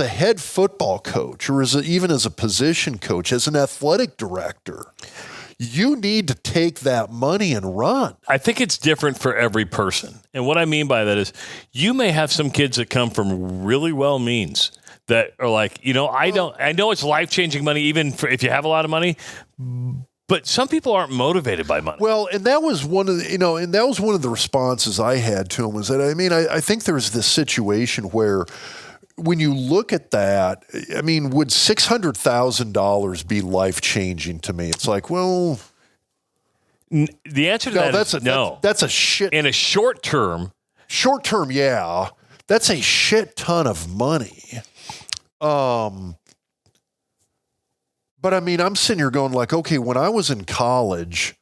B: head football coach, or even as a position coach, as an athletic director. You need to take that money and run.
A: I think it's different for every person. And what I mean by that is you may have some kids that come from really well means that are like, I know it's life-changing money, even if you have a lot of money, but some people aren't motivated by money.
B: Well, and that was one of the responses I had to him was that, I think there's this situation where when you look at that, would $600,000 be life-changing to me? It's like, well,
A: the answer to that is no.
B: That's a shit.
A: In a short term,
B: yeah, that's a shit ton of money. But I'm sitting here going like, okay, when I was in college,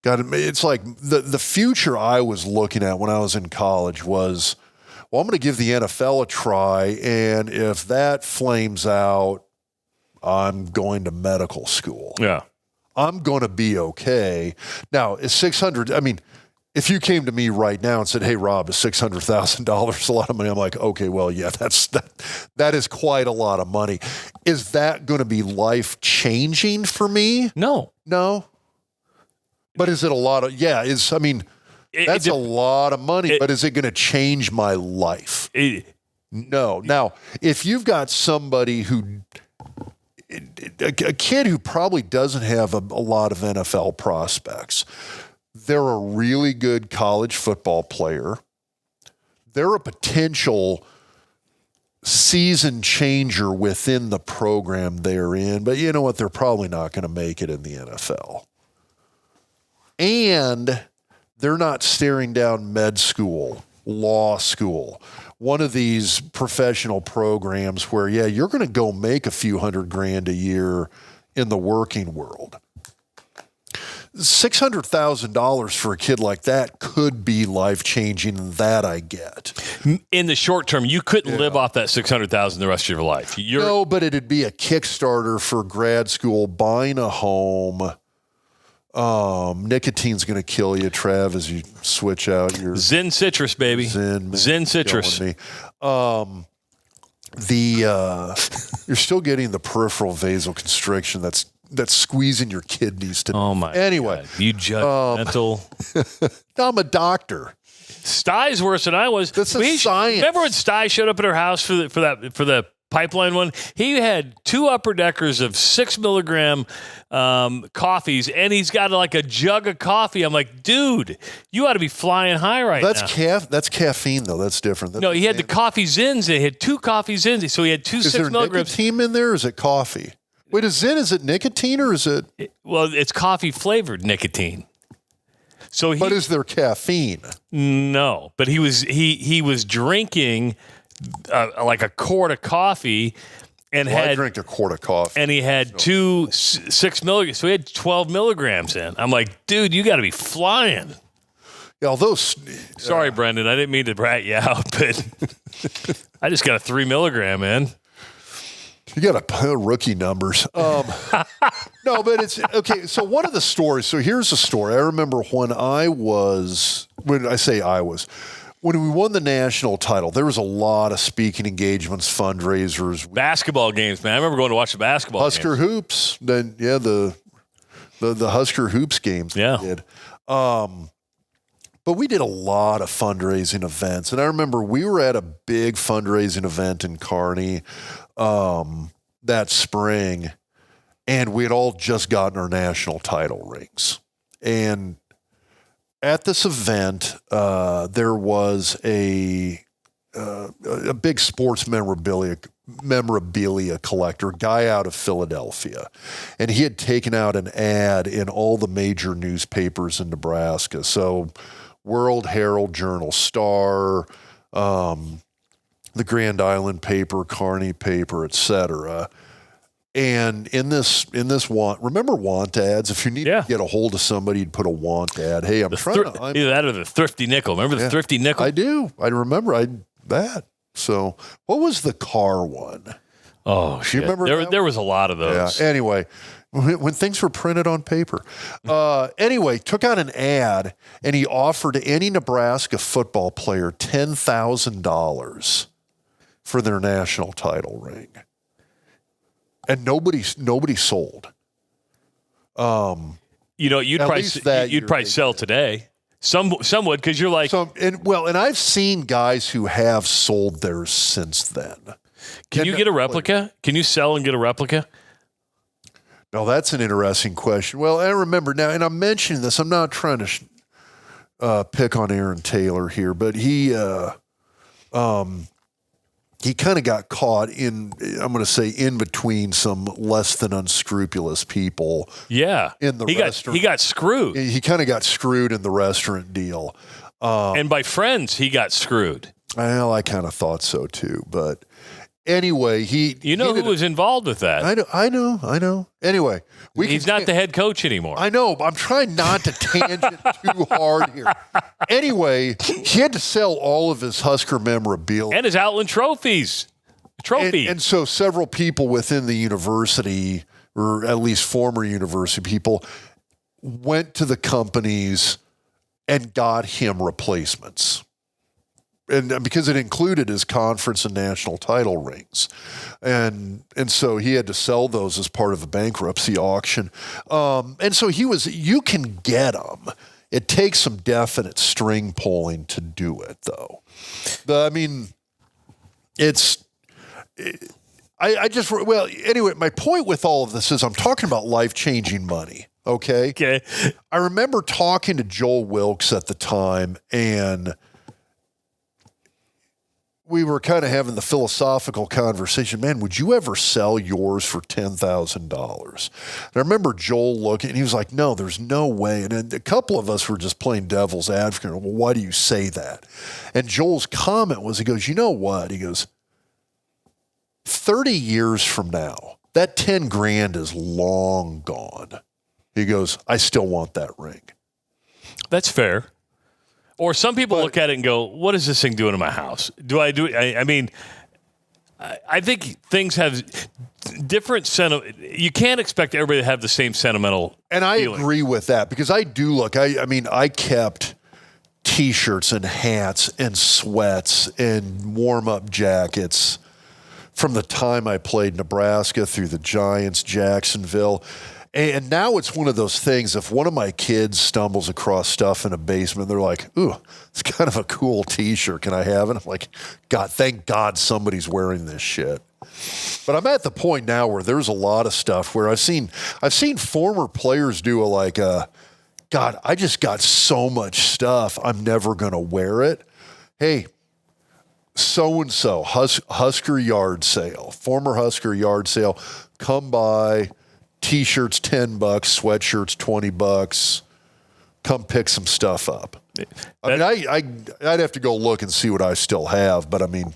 B: God, it's like the future I was looking at when I was in college was, well, I'm going to give the NFL a try, and if that flames out, I'm going to medical school.
A: Yeah.
B: I'm going to be okay. Now, is 600, if you came to me right now and said, hey, Rob, is $600,000 a lot of money? I'm like, okay, well, yeah, that is quite a lot of money. Is that going to be life-changing for me?
A: No.
B: But is it a lot of, that's a lot of money, but is it going to change my life? No. Now, if you've got somebody a kid who probably doesn't have a lot of NFL prospects, they're a really good college football player. They're a potential season changer within the program they're in, but you know what? They're probably not going to make it in the NFL. And they're not staring down med school, law school, one of these professional programs where, yeah, you're going to go make a few $100,000 a year in the working world. $600,000 for a kid like that could be life-changing. That I get.
A: In the short term, you couldn't live off that $600,000 the rest of your life.
B: No, but it'd be a Kickstarter for grad school, buying a home. Nicotine's going to kill you, Trav, as you switch out your
A: Zen Citrus, baby. Zen Citrus.
B: You're still getting the peripheral vasoconstriction that's squeezing your kidneys to.
A: Oh my!
B: Anyway,
A: God. You judgmental.
B: I'm a doctor.
A: Stye's worse than I was.
B: This is science.
A: Remember when Stye showed up at her house for the pipeline one? He had 2 upper deckers of 6 milligram coffees, and he's got like a jug of coffee. I'm like, dude, you ought to be flying high now.
B: That's caffeine, though. That's different.
A: No, he had the coffee Zins. He had 2 coffee Zins. So he had 2 6 milligrams.
B: Is there nicotine in there, or is it coffee? Wait, is it nicotine, or is it?
A: Well, it's coffee-flavored nicotine.
B: But is there caffeine?
A: No, but he was drinking like a quart of coffee, and
B: I drink a quart of coffee,
A: and he had 6 milligrams. So he had 12 milligrams in. I'm like, dude, you got to be flying.
B: Yeah, although,
A: sorry, Brendan, I didn't mean to brat you out, but I just got a 3 milligram in.
B: You got to rookie numbers. No, but it's okay. So one of the stories. So here's a story. I remember when we won the national title, there was a lot of speaking engagements, fundraisers,
A: basketball games, man. I remember going to watch the basketball
B: Husker
A: games.
B: hoops. Then the Husker hoops games.
A: Yeah.
B: We did. But we did a lot of fundraising events, and I remember we were at a big fundraising event in Kearney that spring, and we had all just gotten our national title rings. And at this event, there was a big sports memorabilia collector, guy out of Philadelphia, and he had taken out an ad in all the major newspapers in Nebraska. So World Herald, Journal Star, the Grand Island paper, Kearney paper, etc. And in this remember want ads? If you need to get a hold of somebody, you'd put a want ad. Hey, I'm
A: either that or the thrifty nickel. Remember the thrifty nickel?
B: I do. I remember that. So what was the car one?
A: Oh, shit.
B: You remember
A: there was a lot of those.
B: Yeah. Anyway, when things were printed on paper. Anyway, took out an ad, and he offered any Nebraska football player $10,000 for their national title ring. And nobody sold.
A: You'd probably sell today. Some would, because you're like,
B: and I've seen guys who have sold theirs since then.
A: Can you get a replica? Can you sell and get a replica?
B: No, that's an interesting question. Well, I remember now, and I'm mentioning this. I'm not trying to pick on Aaron Taylor here, but he kind of got caught in between some less than unscrupulous people.
A: Yeah.
B: In the restaurant.
A: He got screwed.
B: He kind of got screwed in the restaurant deal.
A: And by friends, he got screwed.
B: Well, I kind of thought so too. But anyway,
A: who was involved with that?
B: I know. Anyway.
A: He's not the head coach anymore.
B: I know. I'm trying not to tangent too hard here. Anyway, he had to sell all of his Husker memorabilia.
A: And his Outland trophies.
B: And so several people within the university, or at least former university people, went to the companies and got him replacements. And because it included his conference and national title rings. And so he had to sell those as part of a bankruptcy auction. And so you can get them. It takes some definite string pulling to do it, though. Anyway, my point with all of this is I'm talking about life-changing money, okay?
A: Okay.
B: I remember talking to Joel Wilkes at the time, and we were kind of having the philosophical conversation. Man, would you ever sell yours for $10,000? And I remember Joel looking, and he was like, no, there's no way. And then a couple of us were just playing devil's advocate. Well, why do you say that? And Joel's comment was, he goes, you know what? He goes, 30 years from now, that 10 grand is long gone. He goes, I still want that ring.
A: That's fair. Or some people look at it and go, what is this thing doing in my house? I mean, I think things have different you can't expect everybody to have the same sentimental
B: And I
A: feeling.
B: agree with that because I do look. I kept T-shirts and hats and sweats and warm-up jackets from the time I played Nebraska through the Giants, Jacksonville. And now it's one of those things, if one of my kids stumbles across stuff in a basement, they're like, ooh, it's kind of a cool T-shirt. Can I have it? I'm like, God, thank God somebody's wearing this shit. But I'm at the point now where there's a lot of stuff where I've seen former players do God, I just got so much stuff, I'm never going to wear it. Hey, so-and-so, Husker yard sale, former Husker yard sale, come by, T-shirts $10, sweatshirts $20. Come pick some stuff up. I'd have to go look and see what I still have, but I mean,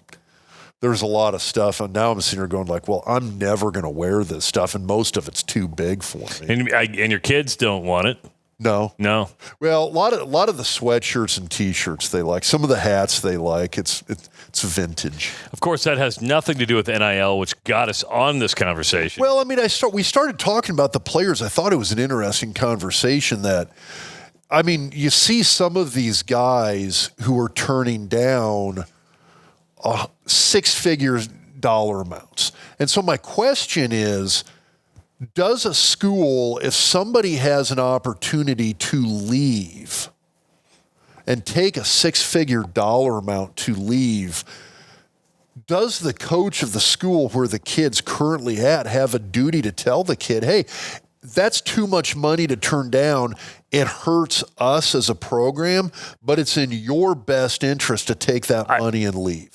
B: there's a lot of stuff, and now I'm sitting here going like, well, I'm never going to wear this stuff, and most of it's too big for me.
A: And your kids don't want it.
B: No. Well, a lot of the sweatshirts and T-shirts they like. Some of the hats they like. It's vintage.
A: Of course, that has nothing to do with NIL, which got us on this conversation.
B: Well, I mean, we started talking about the players. I thought it was an interesting conversation that, I mean, you see some of these guys who are turning down six-figure dollar amounts. And so my question is, does a school, if somebody has an opportunity to leave and take a six-figure dollar amount to leave, does the coach of the school where the kid's currently at have a duty to tell the kid, hey, that's too much money to turn down. It hurts us as a program, but it's in your best interest to take that money and leave.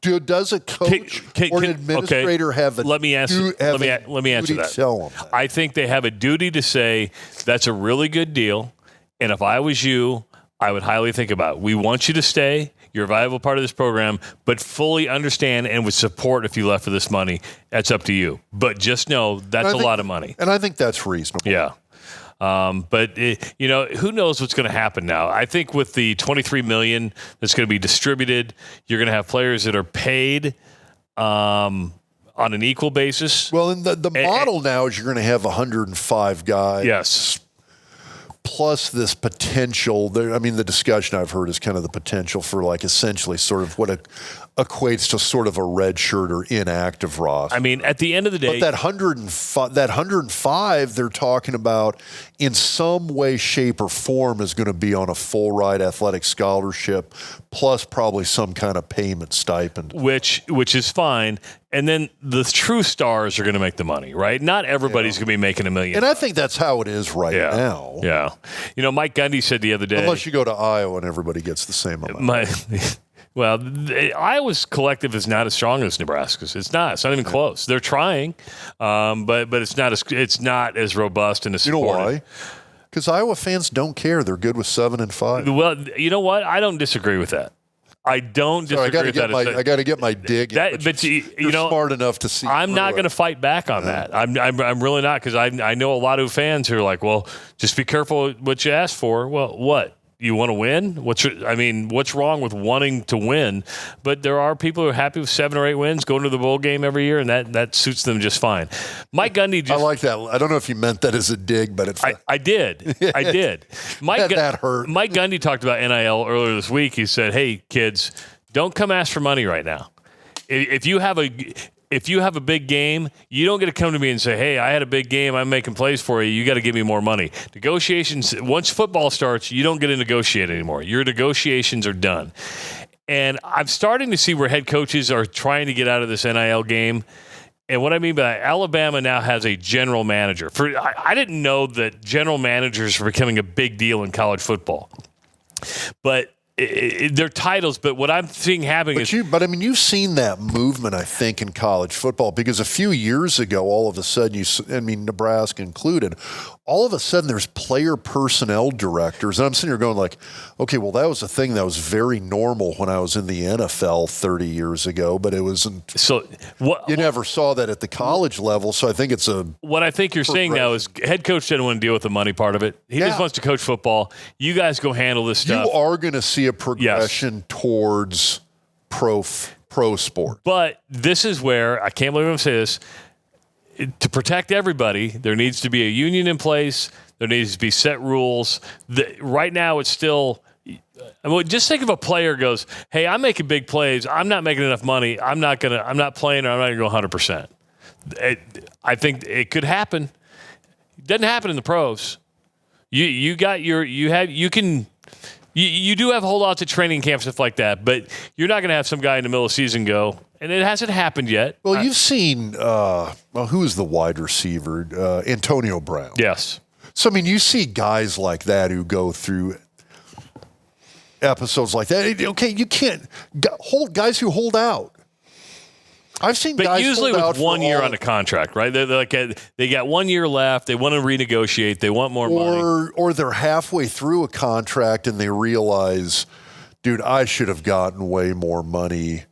B: Does a coach or an administrator have a
A: let me answer that.
B: Tell them that?
A: I think they have a duty to say that's a really good deal, and if I was you, I would highly think about it. We want you to stay. You're a valuable part of this program, but fully understand and would support if you left for this money. That's up to you. But just know that's a lot of money.
B: And I think that's reasonable.
A: Yeah. But who knows what's going to happen now? I think with the $23 million that's going to be distributed, you're going to have players that are paid on an equal basis.
B: Well, and the model now is you're going to have 105 guys.
A: Yes.
B: Plus this potential. The discussion I've heard is kind of the potential for like essentially sort of what equates to sort of a red shirt or inactive roster.
A: I mean, at the end of the day,
B: but that 105 they're talking about in some way, shape, or form is going to be on a full ride athletic scholarship, plus probably some kind of payment stipend,
A: which is fine. And then the true stars are going to make the money, right? Not everybody's going to be making $1 million.
B: And I think that's how it is now.
A: Yeah. Mike Gundy said the other day,
B: unless you go to Iowa and everybody gets the same amount.
A: Well, Iowa's collective is not as strong as Nebraska's. It's not. It's not even close. They're trying, but it's not as robust and as supportive.
B: You know why? Because Iowa fans don't care. They're good with 7 and 5.
A: Well, you know what? I don't disagree with that. I don't disagree with that.
B: I got to get my dig.
A: But you're
B: smart enough to see.
A: I'm not going to fight back on that. I'm really not, because I know a lot of fans who are like, well, just be careful what you ask for. Well, what? You want to win? What's wrong with wanting to win? But there are people who are happy with 7 or 8 wins, going to the bowl game every year, and that suits them just fine. Mike Gundy
B: I like that. I don't know if you meant that as a dig, but it's.
A: I did. I did.
B: That hurt.
A: Mike Gundy talked about NIL earlier this week. He said, hey, kids, don't come ask for money right now. If you have a big game, you don't get to come to me and say, hey, I had a big game, I'm making plays for you, you got to give me more money. Negotiations, once football starts, you don't get to negotiate anymore. Your negotiations are done. And I'm starting to see where head coaches are trying to get out of this NIL game. And what I mean by that, Alabama now has a general manager. I didn't know that general managers were becoming a big deal in college football. But they're titles, but what I'm seeing happening is.
B: But I mean, you've seen that movement, I think, in college football, because a few years ago, all of a sudden, Nebraska included, all of a sudden there's player personnel directors. And I'm sitting here going like, okay, well, that was a thing that was very normal when I was in the NFL 30 years ago, but it wasn't. So you never saw that at the college level. So I think it's a.
A: What I think you're saying now is head coach didn't want to deal with the money part of it. He just wants to coach football. You guys go handle this stuff.
B: You are going to see a progression towards pro sport.
A: But this is where, I can't believe I'm saying this, to protect everybody, there needs to be a union in place. There needs to be set rules. Right now, it's still. I mean, just think if a player goes, "Hey, I'm making big plays. I'm not making enough money. I'm not playing, or I'm not gonna go 100%." I think it could happen. It doesn't happen in the pros. You do have holdouts at training camp, stuff like that, but you're not going to have some guy in the middle of the season go, and it hasn't happened yet.
B: Well, you've seen, who is the wide receiver? Antonio Brown.
A: Yes.
B: So, I mean, you see guys like that who go through episodes like that. Okay, you can't hold guys who hold out. I've seen guys
A: but usually
B: hold out
A: with 1 year on a contract, right? They're like they got 1 year left. They want to renegotiate. They want more money.
B: Or they're halfway through a contract and they realize, dude, I should have gotten way more money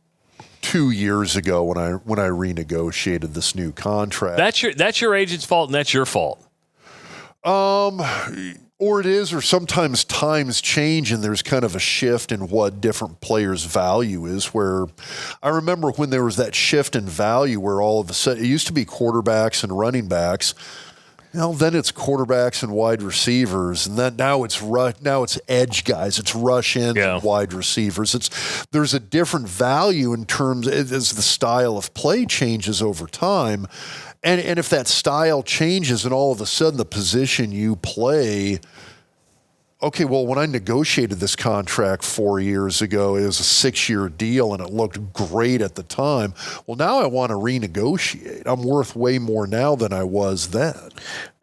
B: 2 years ago when I renegotiated this new contract.
A: That's your agent's fault and that's your fault.
B: Or it is, or sometimes times change and there's kind of a shift in what different players' value is, where I remember when there was that shift in value where all of a sudden, it used to be quarterbacks and running backs. Then it's quarterbacks and wide receivers, and then now it's edge guys, it's rush ends and wide receivers. There's a different value in terms as the style of play changes over time. And if that style changes and all of a sudden the position you play, okay, well, when I negotiated this contract 4 years ago, it was a 6-year deal and it looked great at the time. Well, now I want to renegotiate. I'm worth way more now than I was then.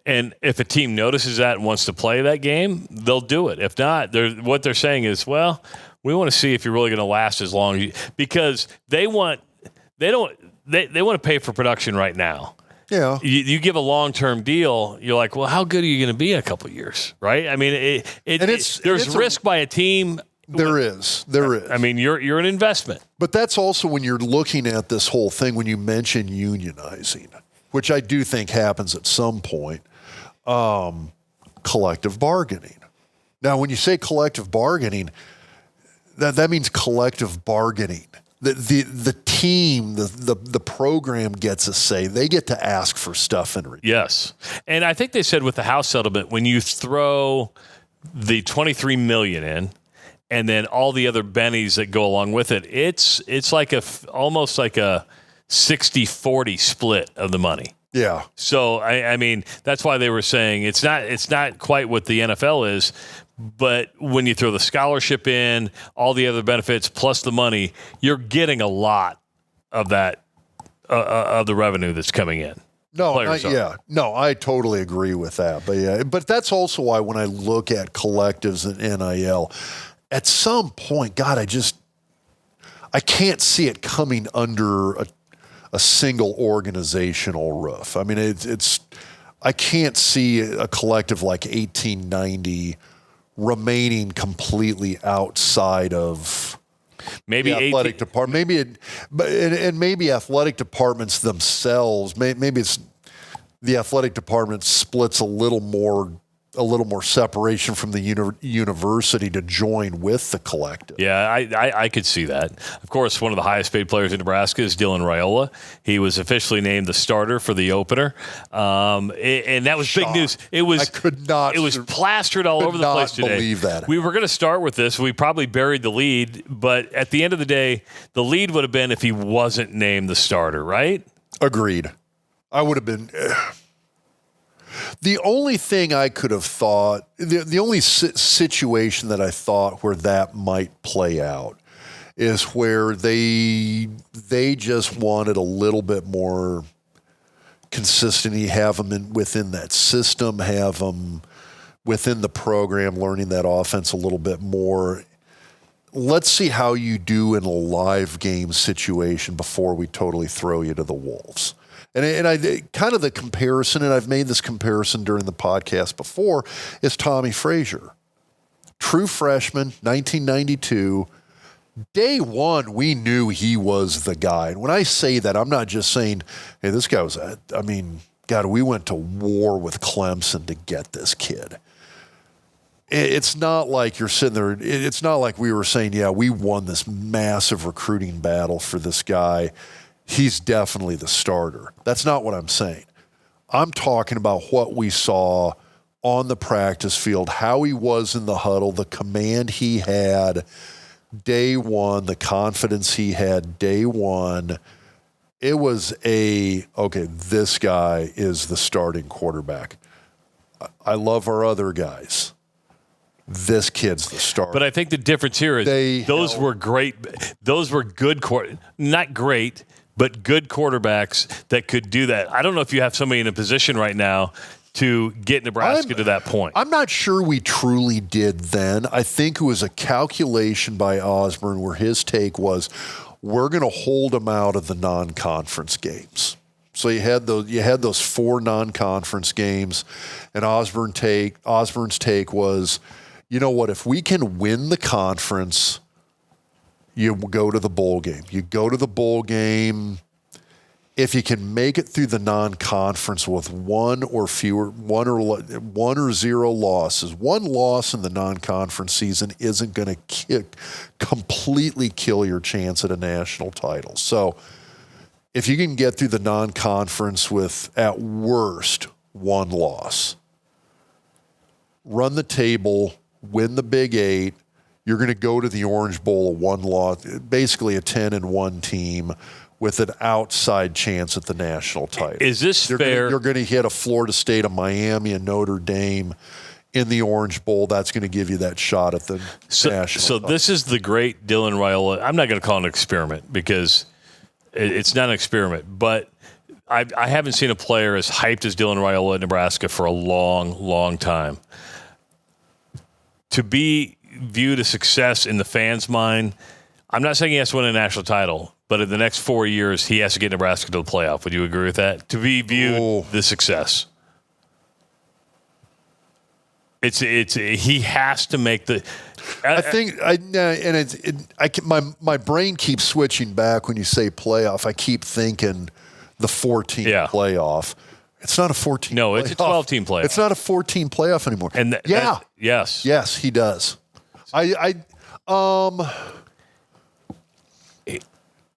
A: And if a team notices that and wants to play that game, they'll do it. If not, what they're saying is, well, we want to see if you're really going to last as long, because they want to pay for production right now.
B: Yeah.
A: You give a long-term deal, you're like, well, how good are you going to be in a couple of years, right? I mean, there's risk by a team.
B: There is.
A: I mean, you're an investment.
B: But that's also when you're looking at this whole thing, when you mention unionizing, which I do think happens at some point, collective bargaining. Now, when you say collective bargaining, that means collective bargaining. The team, the program gets a say. They get to ask for stuff in return.
A: Yes. And I think they said with the House settlement, when you throw the $23 million in and then all the other bennies that go along with it, it's like almost like a 60-40 split of the money.
B: Yeah.
A: So I mean, that's why they were saying it's not quite what the NFL is. But when you throw the scholarship in, all the other benefits plus the money, you're getting a lot of that of the revenue that's coming in.
B: I totally agree with that. But that's also why when I look at collectives and NIL, at some point, God, I can't see it coming under a single organizational roof. I mean, I can't see a collective like 1890 remaining completely outside of
A: maybe
B: the athletic department. Maybe athletic departments themselves. Maybe it's the athletic department splits a little more separation from the university to join with the collective.
A: Yeah, I could see that. Of course, one of the highest paid players in Nebraska is Dylan Raiola. He was officially named the starter for the opener, and that was big news. It was plastered all over the place today.
B: Believe that.
A: We were going to start with this. We probably buried the lead, but at the end of the day, the lead would have been if he wasn't named the starter, right?
B: Agreed. I would have been. The only thing I could have thought, the only situation that I thought where that might play out is where they just wanted a little bit more consistency, have them within that system, have them within the program, learning that offense a little bit more. let's see how you do in a live game situation before we totally throw you to the wolves. And I kind of the comparison, and I've made this comparison during the podcast before, is Tommy Frazier. True freshman, 1992. Day one, we knew he was the guy. And when I say that, I'm not just saying, hey, this guy was, God, we went to war with Clemson to get this kid. It's not like you're sitting there. It's not like we were saying, yeah, we won this massive recruiting battle for this guy. He's definitely the starter. That's not what I'm saying. I'm talking about what we saw on the practice field, how he was in the huddle, the command he had day one, the confidence he had day one. It was okay, this guy is the starting quarterback. I love our other guys. This kid's the starter.
A: But I think the difference here is those were great. Those were good, not great, but good quarterbacks that could do that. I don't know if you have somebody in a position right now to get Nebraska to that point.
B: I'm not sure we truly did then. I think it was a calculation by Osborne where his take was, we're going to hold them out of the non-conference games. So you had those 4 non-conference games, and Osborne's take was, you know what, if we can win the conference, you go to the bowl game. You go to the bowl game. If you can make it through the non-conference with one or 0 losses, one loss in the non-conference season isn't going to completely kill your chance at a national title. So if you can get through the non-conference with, at worst, 1 loss, run the table, win the Big 8, you're going to go to the Orange Bowl, a 1 loss, basically a 10-1 team with an outside chance at the national title.
A: Is this fair?
B: You're going to hit a Florida State, a Miami, a Notre Dame in the Orange Bowl. That's going to give you that shot at the national
A: title.
B: So
A: this is the great Dylan Raiola. I'm not going to call it an experiment because it's not an experiment, but I haven't seen a player as hyped as Dylan Raiola at Nebraska for a long, long time. To be viewed as success in the fans' mind, I'm not saying he has to win a national title, but in the next 4 years, he has to get Nebraska to the playoff. Would you agree with that? To be viewed the success. He has to make the.
B: My brain keeps switching back when you say playoff. I keep thinking the 14 playoff. It's not a 14.
A: No,
B: playoff.
A: It's a 12-team playoff.
B: It's not a 14 playoff anymore. Yes, he does.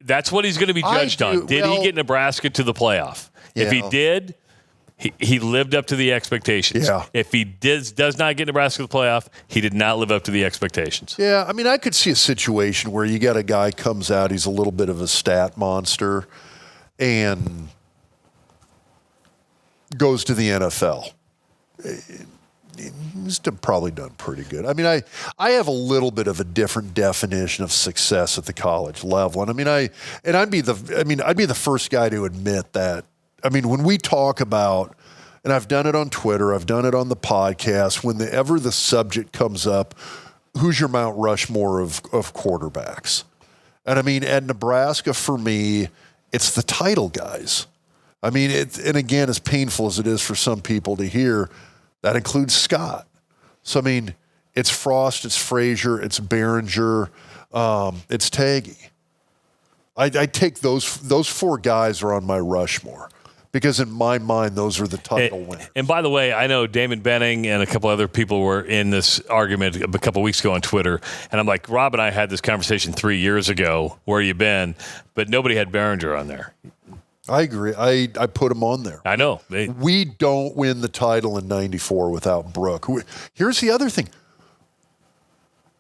A: That's what he's going to be judged on. Did he get Nebraska to the playoff? Yeah. If he did, he lived up to the expectations.
B: Yeah.
A: If he does not get Nebraska to the playoff, he did not live up to the expectations.
B: Yeah, I mean, I could see a situation where you got a guy comes out, he's a little bit of a stat monster, and goes to the NFL. He's probably done pretty good. I mean, I have a little bit of a different definition of success at the college level, and I'd be the first guy to admit that. I mean, when we talk about, and I've done it on Twitter, I've done it on the podcast, whenever the subject comes up, who's your Mount Rushmore of quarterbacks? And I mean, at Nebraska, for me, it's the title guys. I mean, and again, as painful as it is for some people to hear, that includes Scott. So, I mean, it's Frost, it's Frazier, it's Behringer, it's Taggy. I take those 4 guys are on my Rushmore because in my mind, those are the title winners.
A: And by the way, I know Damon Benning and a couple other people were in this argument a couple weeks ago on Twitter. And I'm like, Rob and I had this conversation 3 years ago. Where you been? But nobody had Behringer on there.
B: I agree. I put him on there.
A: I know.
B: We don't win the title in 94 without Brooke. Here's the other thing.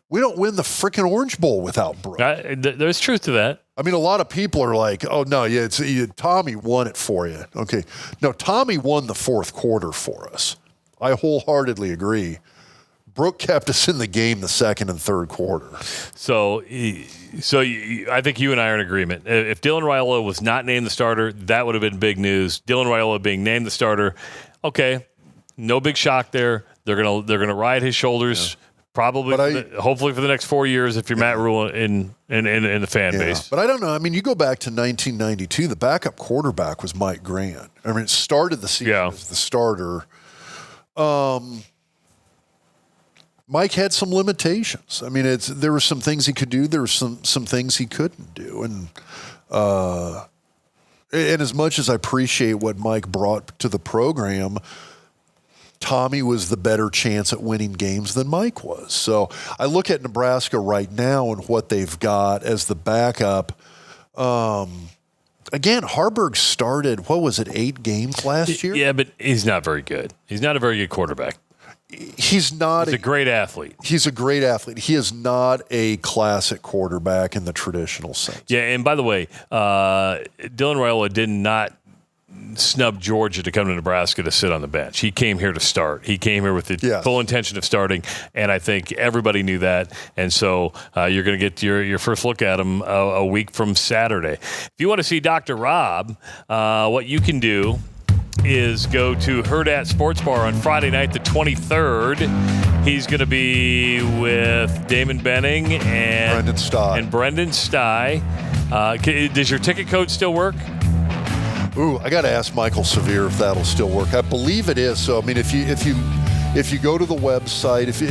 B: We don't win the freaking Orange Bowl without Brooke.
A: There's truth to that.
B: I mean, a lot of people are like, oh, no, yeah, Tommy won it for you. Okay. No, Tommy won the 4th quarter for us. I wholeheartedly agree. Brooke kept us in the game the 2nd and 3rd quarter.
A: So I think you and I are in agreement. If Dylan Raiola was not named the starter, that would have been big news. Dylan Raiola being named the starter, okay, no big shock there. They're gonna ride his shoulders Probably, hopefully for the next 4 years if you're Matt Rule in the fan base.
B: But I don't know. I mean, you go back to 1992, the backup quarterback was Mike Grant. I mean, it started the season as the starter. Mike had some limitations. I mean, there were some things he could do. There were some things he couldn't do. And as much as I appreciate what Mike brought to the program, Tommy was the better chance at winning games than Mike was. So I look at Nebraska right now and what they've got as the backup. Again, Harburg started, 8 games last year?
A: Yeah, but he's not very good. He's not a very good quarterback.
B: He's a
A: great athlete.
B: He's a great athlete. He is not a classic quarterback in the traditional sense.
A: Yeah, and by the way, Dylan Raiola did not snub Georgia to come to Nebraska to sit on the bench. He came here to start. He came here with the full intention of starting, and I think everybody knew that. And so you're going to get your first look at him a week from Saturday. If you want to see Dr. Rob, what you can do is go to Hurrdat Sports Bar on Friday night, the 23rd. He's going to be with Damon Benning and Brendan Stye. Does your ticket code still work?
B: Ooh, I got to ask Michael Severe if that'll still work. I believe it is. So, I mean, if you go to the website, if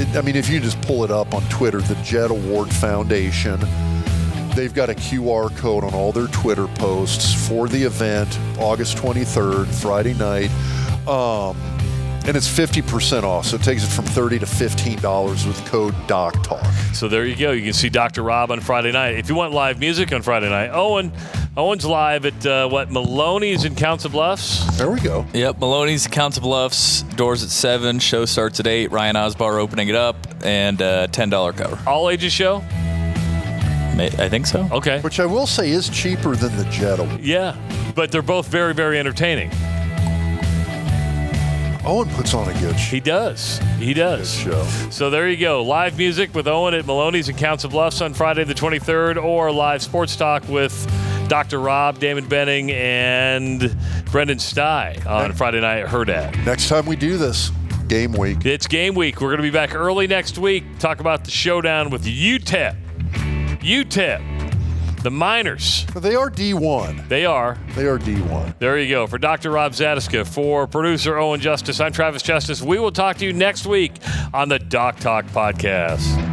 B: you just pull it up on Twitter, the Jet Award Foundation, they've got a QR code on all their Twitter posts for the event, August 23rd, Friday night. And it's 50% off, so it takes it from $30 to $15 with code DocTalk.
A: So there you go. You can see Dr. Rob on Friday night. If you want live music on Friday night, Owen's live at, Maloney's in Council Bluffs?
B: There we go.
C: Yep, Maloney's in Council Bluffs. Doors at 7. Show starts at 8. Ryan Osbar opening it up, and $10 cover.
A: All ages show?
C: I think so.
A: Okay.
B: Which I will say is cheaper than the Jet Award.
A: Yeah, but they're both very, very entertaining.
B: Owen puts on a good show.
A: He does. Good show. So there you go. Live music with Owen at Maloney's in Council Bluffs on Friday the 23rd, or live sports talk with Dr. Rob, Damon Benning, and Brendan Stye on Friday night at Hurrdat.
B: Next time we do this, game week.
A: It's game week. We're going to be back early next week. Talk about the showdown with UTEP. The Miners.
B: They are D1.
A: They are
B: D1.
A: There you go. For Dr. Rob Zadiska, for producer Owen Justice, I'm Travis Justice. We will talk to you next week on the Doc Talk Podcast.